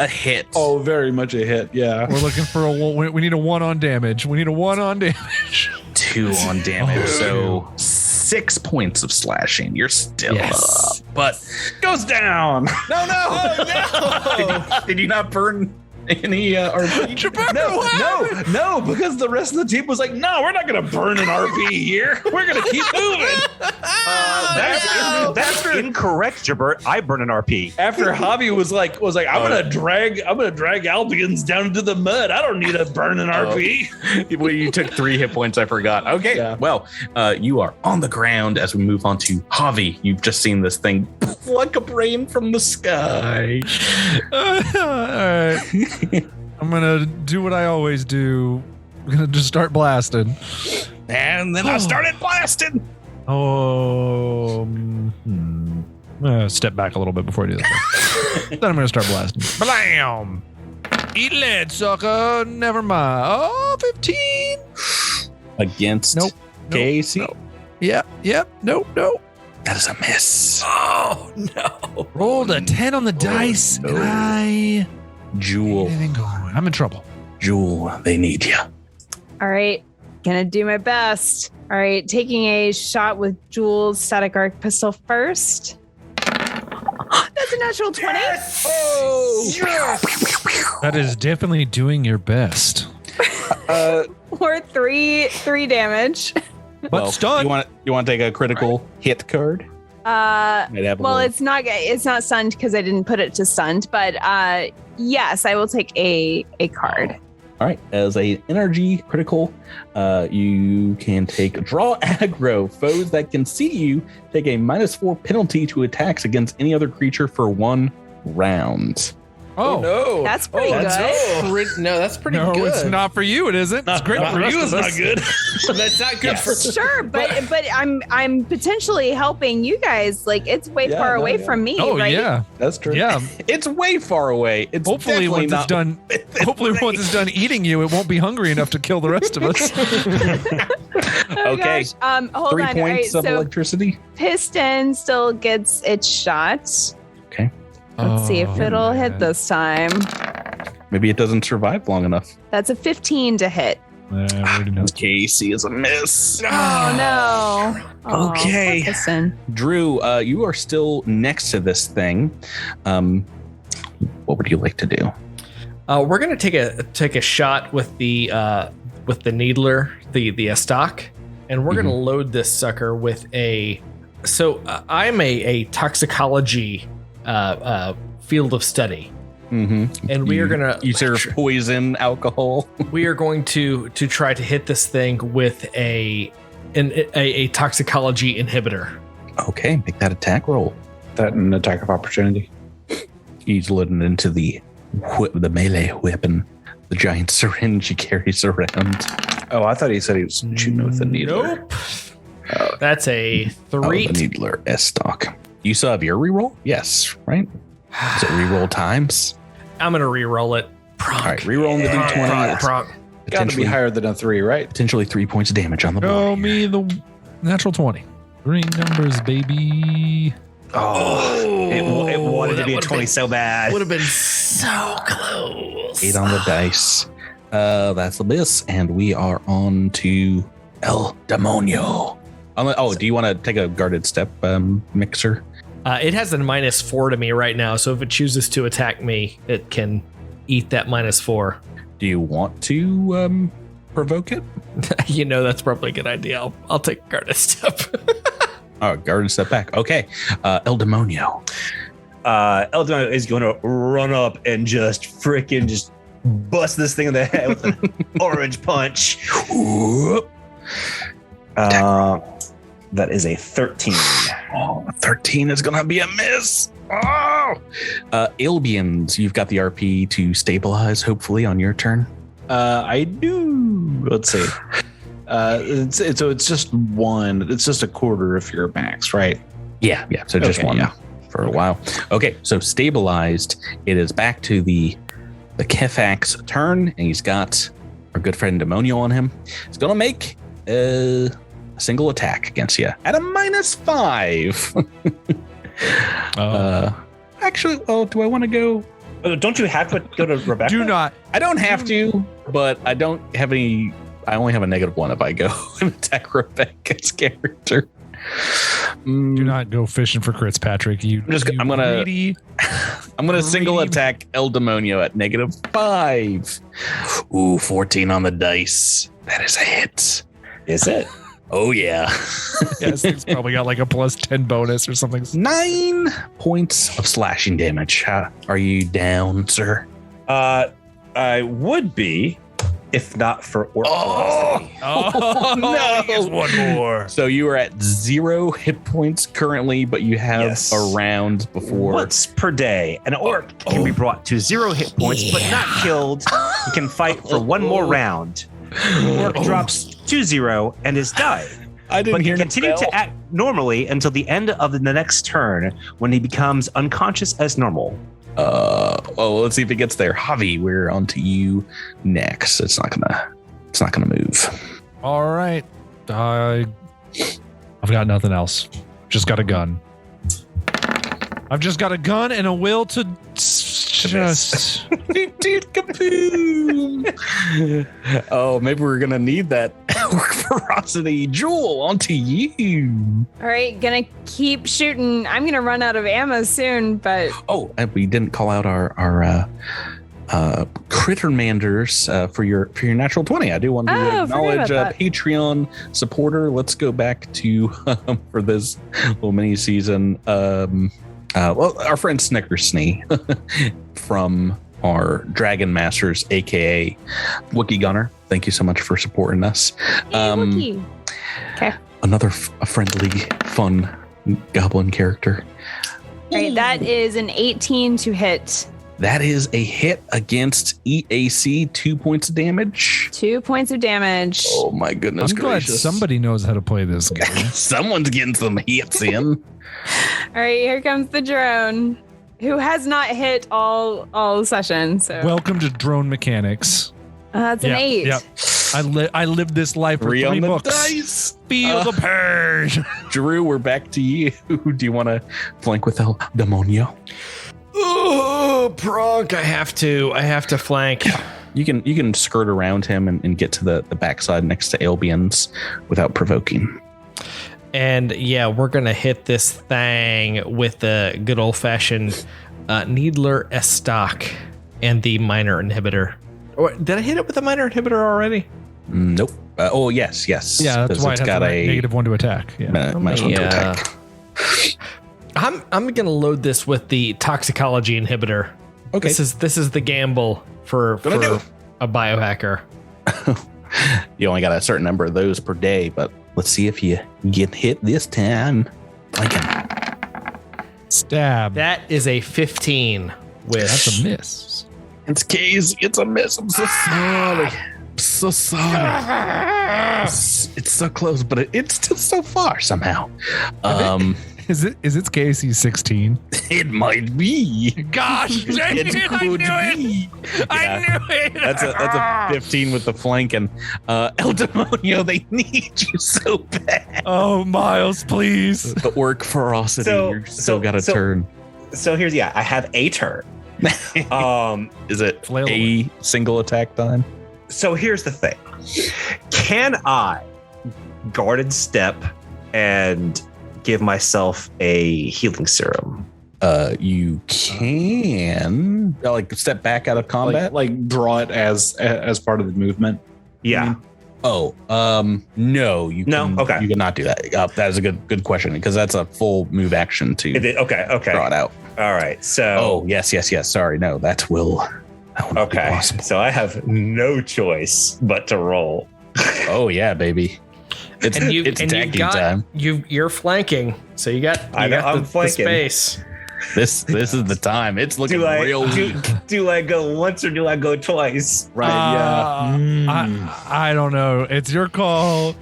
hit. Oh, very much a hit. Yeah. We're looking for we need a 1 on damage. We need a 1 on damage. 2 on damage. So 6 points of slashing. You're still up, but Goes down. no. Did you not burn any RP? No, because the rest of the team was like, no, we're not going to burn an RP here. We're going to keep moving. That's incorrect, Jabert. I burn an RP. After Javi was like, I'm gonna drag Albions down into the mud. I don't need to burn an RP. Well, you took 3 hit points. I forgot. Okay. Yeah. Well, you are on the ground as we move on to Javi. You've just seen this thing pluck a brain from the sky. All right. I'm gonna do what I always do. I'm gonna just start blasting. And then I started blasting. I'm gonna step back a little bit before I do that. Then I'm gonna start blasting. Blam! Eat lead, sucker. Never mind. Oh, 15. Against Casey. Nope. Yep. Nope. That is a miss. Oh no! Rolled a 10 on the dice. no. Can I Jewel. get anything going? I'm in trouble. Jewel, they need you. All right. Gonna do my best. All right, taking a shot with Jules' static arc pistol first. That's a natural 20. That is definitely doing your best. Or three damage. But stunned. You want to take a critical hit card? Well, it's not stunned because I didn't put it to stunned, but yes, I will take a card. All right, as a energy critical, you can take draw aggro. Foes that can see you take a -4 penalty to attacks against any other creature for 1 round. Oh, no. That's pretty good. That's pretty no, good. it's not for you. It isn't. It's great for you. It's not good. That's not good for Sure, but I'm potentially helping you guys. Like it's way far away from me. Oh right? yeah, That's true. yeah. It's way far away. It's Hopefully, once not it's done. Hopefully, once it's done eating you, it won't be hungry enough to kill the rest of us. Oh, Okay. gosh. Hold 3 on. points All right, of so electricity. Piston still gets its shot. Okay. Let's see if it'll hit man. this time. Maybe it doesn't survive long enough. That's a 15 to hit. Casey is a miss. Oh no. Oh, Okay. poor Piston. Drew, you are still next to this thing. What would you like to do? We're gonna take a shot with the needler, the stock, and we're gonna load this sucker with a. So I'm a toxicology field of study, and we are gonna You serve poison alcohol. we are going to try to hit this thing with a toxicology inhibitor. Okay, make that attack roll. That an attack of opportunity. He's loading into the melee weapon, the giant syringe he carries around. Oh, I thought he said he was shooting with the needler. Nope. That's a 3. Oh, the needler S-stock. You still have your reroll? Yes, right? Is it reroll times? I'm gonna re-roll it. All right, rerolling the D20. Pronk. Got to be higher than a 3, right? Potentially 3 points of damage on the board. Show me the natural 20. 3 numbers, baby. It wanted to be a 20 so bad. Would have been so close. 8 on the dice. That's the miss, and we are on to El Demonio. Do you want to take a guarded step, Mixer? It has a -4 to me right now, so if it chooses to attack me, it can eat that -4. Do you want to provoke it? That's probably a good idea. I'll take a guarded step. Oh, guarded step back. Okay. El Demonio. El Demonio is going to run up and just bust this thing in the head with an orange punch. That is a 13. Oh, 13 is going to be a miss. Oh! Albions, you've got the RP to stabilize, hopefully, on your turn. I do. Let's see. It's just 1. It's just a quarter if you're max, right? Yeah. So just Okay, 1 yeah. for a while. Okay, so stabilized. It is back to the Khefak's turn, and he's got our good friend Demonio on him. He's going to make a single attack against you at a -5. Actually, do I want to go? Don't you have to go to Rebecca? Do not. I don't have to, but I don't have any. I only have a -1 if I go and attack Rebecca's character. Do not go fishing for crits, Patrick. I'm gonna greedy. I'm gonna single Greedy. attack El Demonio at -5. Ooh, 14 on the dice. That is a hit. Is it? Oh yeah. Yeah, this thing's probably got like a +10 bonus or something. 9 points of slashing damage. Are you down, sir? I would be, if not for orc velocity. No. Here's one more. So you are at 0 hit points currently, but you have Yes. a round before. Once per day, an orc can be brought to 0 hit points, but not killed. He can fight for 1 more round. Orc drops to 0 and is done. I didn't But he hear continues to act normally until the end of the next turn, when he becomes unconscious as normal. Let's see if it gets there. Javi, we're on to you next. It's not gonna move. All right. I've got nothing else. Just got a gun. I've just got a gun and a will to just. Kaboom! Oh, maybe we're gonna need that Orc ferocity. Jewel, onto you. All right, gonna keep shooting. I'm gonna run out of ammo soon, but Oh, and we didn't call out our Crittermanders for your natural 20. I do want to acknowledge a Patreon supporter. Let's go back to for this little mini season. Well, our friend Snickersney from our Dragon Masters, aka Wookie Gunner. Thank you so much for supporting us. Wookie. Okay. Another friendly, fun goblin character. All right, that is an 18 to hit. That is a hit against EAC, 2 points of damage. 2 points of damage. Oh my goodness I'm glad gracious. somebody knows how to play this game. Someone's getting some hits in. All right, here comes the drone, who has not hit all session. So Welcome to Drone Mechanics. that's an 8. Yep. I lived this life for 3 3 on the books. dice. Feel the purge. Drew, we're back to you. Do you want to flank with El Demonio? Oh, Pronk, I have to flank. You can skirt around him and get to the backside next to Albions without provoking. And yeah, we're going to hit this thing with the good old-fashioned Needler Estoc and the minor inhibitor. Or, did I hit it with the minor inhibitor already? Nope. Oh, yes. Yeah, that's why it's it has got a -1 to attack. Yeah. minus 1 to attack. I'm going to load this with the toxicology inhibitor. Okay. This is the gamble for a biohacker. You only got a certain number of those per day, but let's see if you get hit this time. Stab. That is a 15 with That's a miss. It's Casey. It's a miss. I'm so sorry. I'm so sorry. It's so close, but it's still so far somehow. Is it KC 16? It might be. Gosh, dang it, I knew it. I knew it. That's a 15 with the flank, and El Demonio, they need you so bad. Oh, Miles, please. The orc ferocity, you're still got a turn. So here's I have a turn. Is it Flail a single attack time? So here's the thing. Can I guarded step and give myself a healing serum? You can like step back out of combat. Like draw it as part of the movement. Yeah. No, you No? can, Okay. you cannot do that. That is a good question because that's a full move action to Okay. draw it out. All right. So. Oh yes. Sorry, no, that will not be Okay. possible. So I have no choice but to roll. Oh yeah, baby. It's attacking time. You're flanking, so you got I'm the flanking. space. This is the time. It's looking real. Do I go once or do I go twice? Right. I don't know. It's your call.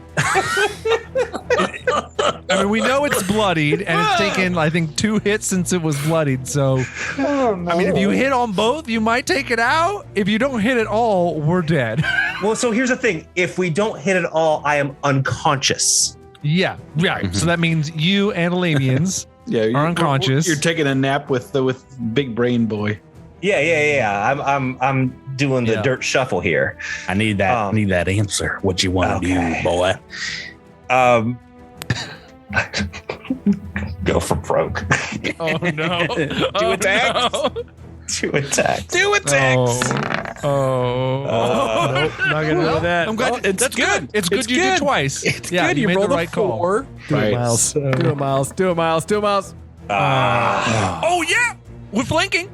I mean, we know it's bloodied, and it's taken, I think, 2 hits since it was bloodied. So, I mean, if you hit on both, you might take it out. If you don't hit at all, we're dead. Well, so here's the thing. If we don't hit at all, I am unconscious. Yeah, right. So that means you and Alamians are unconscious. You're taking a nap with Big Brain Boy. Yeah. I'm doing the dirt shuffle here. I need that answer. What you want to do, boy? Go for broke. Oh no! 2 attacks. No. 2 attacks. 2 attacks. Oh. Nope, not gonna do that. I'm glad. That's good. It's good you did twice. It's yeah, good. you made rolled the right a 4. call. Do it, Miles. Do it, Miles. Do it, Miles. Do it, Miles. Oh yeah, with flanking.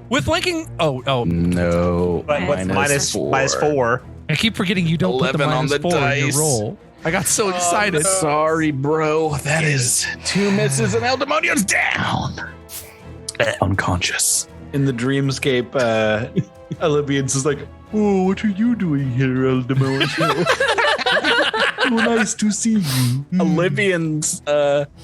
Oh. No. But what's minus 4? I keep forgetting you don't put the 11 on minus the 4 in dice. your roll. I got so excited. Sorry, bro. That is 2 misses and El Demonio's down. Unconscious. In the dreamscape, Olivians is like, "Oh, what are you doing here, El Demonio? So nice to see you." Olivians,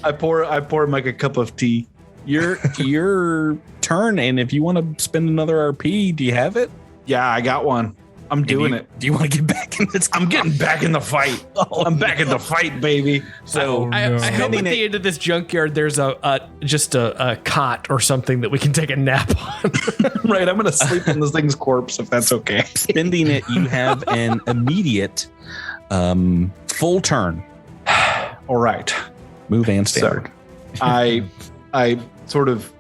I pour him like a cup of tea. your turn, and if you want to spend another RP, do you have it? Yeah, I got one. I'm doing it. Do you want to get back in this? I'm getting back in the fight. I'm back in the fight, baby. So I hope at the end of this junkyard there's just a cot or something that we can take a nap on. Right, I'm gonna sleep in this thing's corpse if that's okay. spending it, you have an immediate Full turn. All right. Move and standard. So, I sort of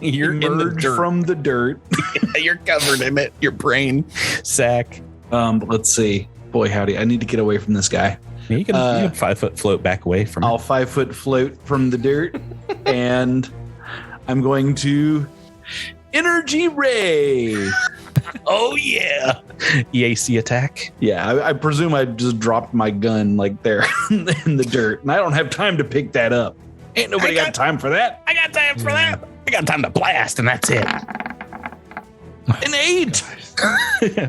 You're in the emerge dirt. from the dirt. You're covered in it. Your brain sack. Let's see. Boy, howdy. I need to get away from this guy. You can 5 foot float back away from I'll 5 foot float from the dirt, and I'm going to energy ray. Oh yeah. EAC attack. Yeah, I presume I just dropped my gun like there in the dirt, and I don't have time to pick that up. Ain't nobody got time for that. I got time for that. I got time to blast, and that's it. An 8.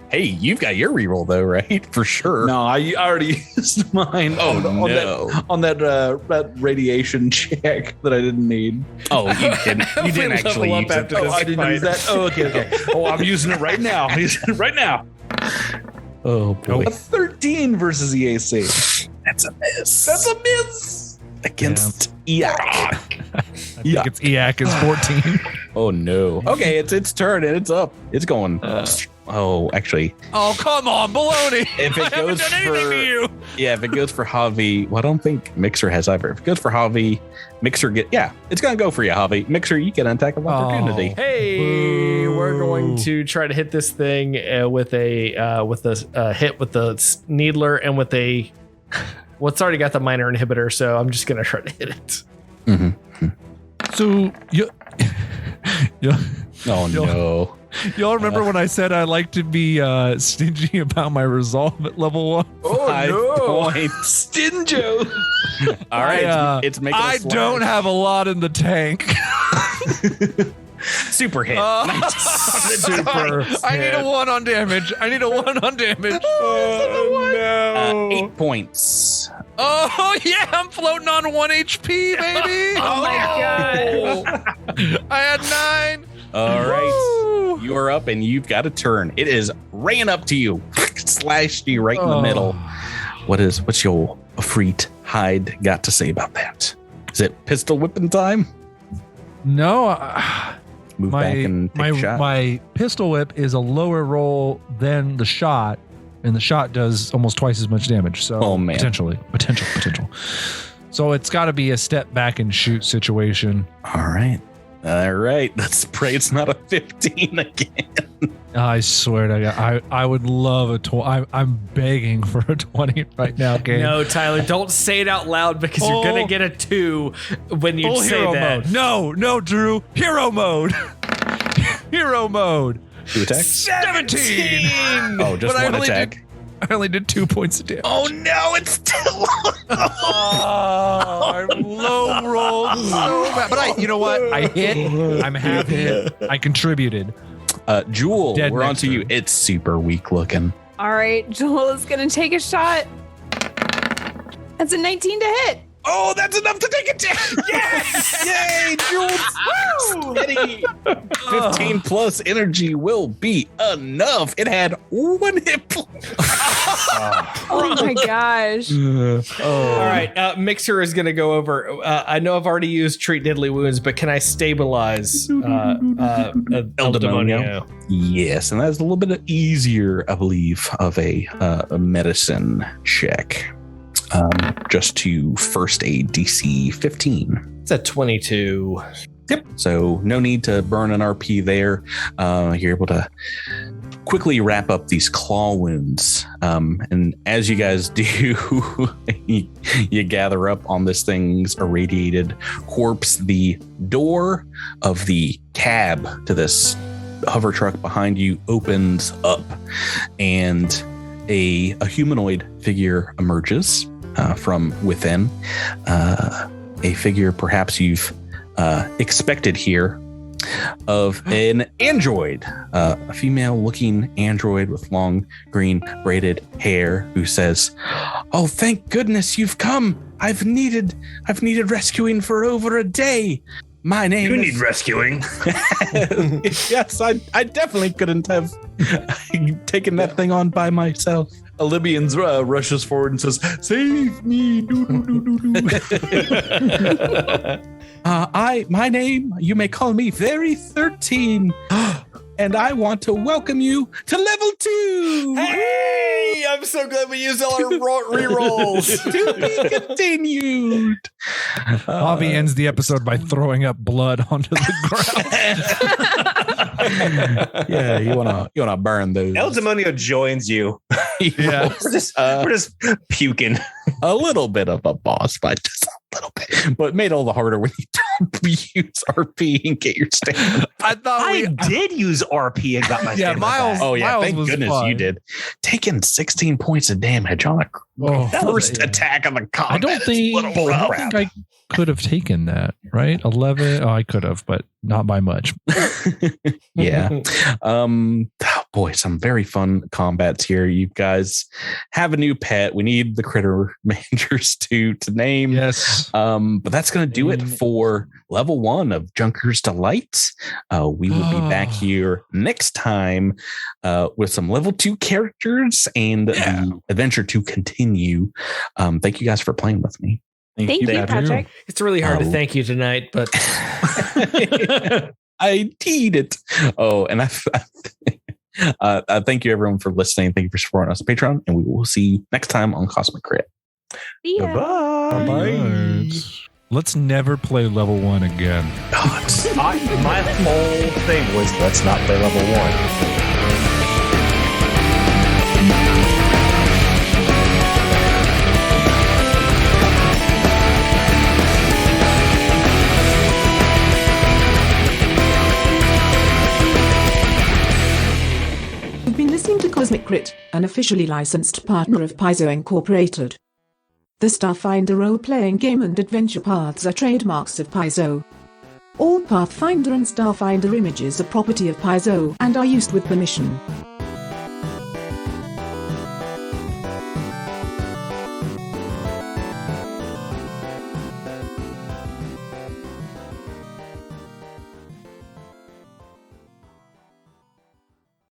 Hey, you've got your reroll though, right? For sure. No, I already used mine. Oh, on that radiation check that I didn't need. Oh, you didn't. You didn't Level actually up use it. after Oh, this I didn't use that. Oh, okay. Oh, I'm using it right now. I'm using it right now. Oh boy, A 13 versus EAC. that's a miss. That's a miss. Against EAC. I think it's EAC is 14. Oh no. Okay, it's its turn and it's up. It's going. Actually, Oh, come on, baloney. if it I haven't goes done anything to you. if it goes for Javi, well, I don't think Mixer has either. If it goes for Javi, Mixer it's gonna go for you, Javi. Mixer, you get an attack of opportunity. Hey, we're Boo. going to try to hit this thing with a hit with the needler and with a. Well, it's already got the minor inhibitor, so I'm just gonna try to hit it. Mm-hmm. So Oh no. y'all remember when I said I like to be stingy about my resolve at level 1? Oh, 5 no. points. Stinjo. All right, it's making. I don't have a lot in the tank. super hit. Super. I need a 1 on damage. Oh, no. 8 points. Oh yeah, I'm floating on 1 HP, baby. Oh my god. I had 9. All right. Woo. You are up and you've got a turn. It is ran up to you, slashed you right in the middle. What's your Afreet hide got to say about that? Is it pistol whipping time? No, Move back and take a shot. my pistol whip is a lower roll than the shot, and the shot does almost twice as much damage. So Oh, man. potential. So it's got to be a step back and shoot situation. All right. Let's pray it's not a 15 again. I swear to God, I would love a 20. I'm begging for a 20 right now, game. No, Tyler, don't say it out loud because you're gonna get a 2 when you Full say hero that. mode. No, Drew. Hero mode. Hero mode. 2 attacks? 17. Oh, just But I one only attack. I only did 2 points of damage. Oh no, it's still I low rolled so bad. But you know what? I hit. I'm happy. I contributed. Jewel, Dead we're on next to you. turn. It's super weak looking. All right, Joel is gonna take a shot. That's a 19 to hit. Oh, that's enough to take a chance. Yes! Yay, Jewel! Steady. 15 plus energy will be enough. It had 1 hit point. Oh my gosh. All right, Mixer is gonna go over. I know I've already used treat deadly wounds, but can I stabilize El Demonio? Yes, and that's a little bit easier, I believe, of a medicine check. Just to first aid DC 15. It's a 22. Yep. So no need to burn an RP there. You're able to quickly wrap up these claw wounds. And as you guys do, you gather up on this thing's irradiated corpse. The door of the cab to this hover truck behind you opens up, and a humanoid figure emerges from within. A figure perhaps you've expected here, of an android, a female looking android with long green braided hair, who says, "Oh, thank goodness you've come. I've needed rescuing for over a day. My name You is..." need rescuing. Yes, I definitely couldn't have taken that thing on by myself. Olympians rushes forward and says, "Save me!" My name, you may call me Very 13. and I want to welcome you to level 2. Hey, I'm so glad we used all our rerolls. To be continued. Bobby ends the episode by throwing up blood onto the ground. Yeah, you wanna burn those. El Demonio joins you. Yeah. We're just puking. A little bit of a boss fight, just a little bit, but it made all the harder when you don't use RP and get your stamina. I thought I did use RP and got my Yeah, stamina Miles- back. Oh yeah, Miles thank was goodness fun. you did. Taking 16 points of damage on a first attack of the combat. I don't think I could have taken that, right? 11. Oh, I could have, but not by much. Yeah. Boy, some very fun combats here. You guys have a new pet. We need the critter managers to name. Yes. But that's going to do it for level 1 of Junker's Delight. We will be back here next time with some level 2 characters and the adventure to continue. Thank you guys for playing with me. Thank you, Patrick. It's really hard to thank you tonight, but I need it. Oh, and I thank you everyone for listening. Thank you for supporting us on Patreon, and we will see you next time on Cosmic Crit. See ya. Bye. Let's never play level 1 again. My whole thing was let's not play level 1. You've been listening to Cosmic Crit, an officially licensed partner of Paizo Incorporated. The Starfinder role-playing game and adventure paths are trademarks of Paizo. All Pathfinder and Starfinder images are property of Paizo and are used with permission.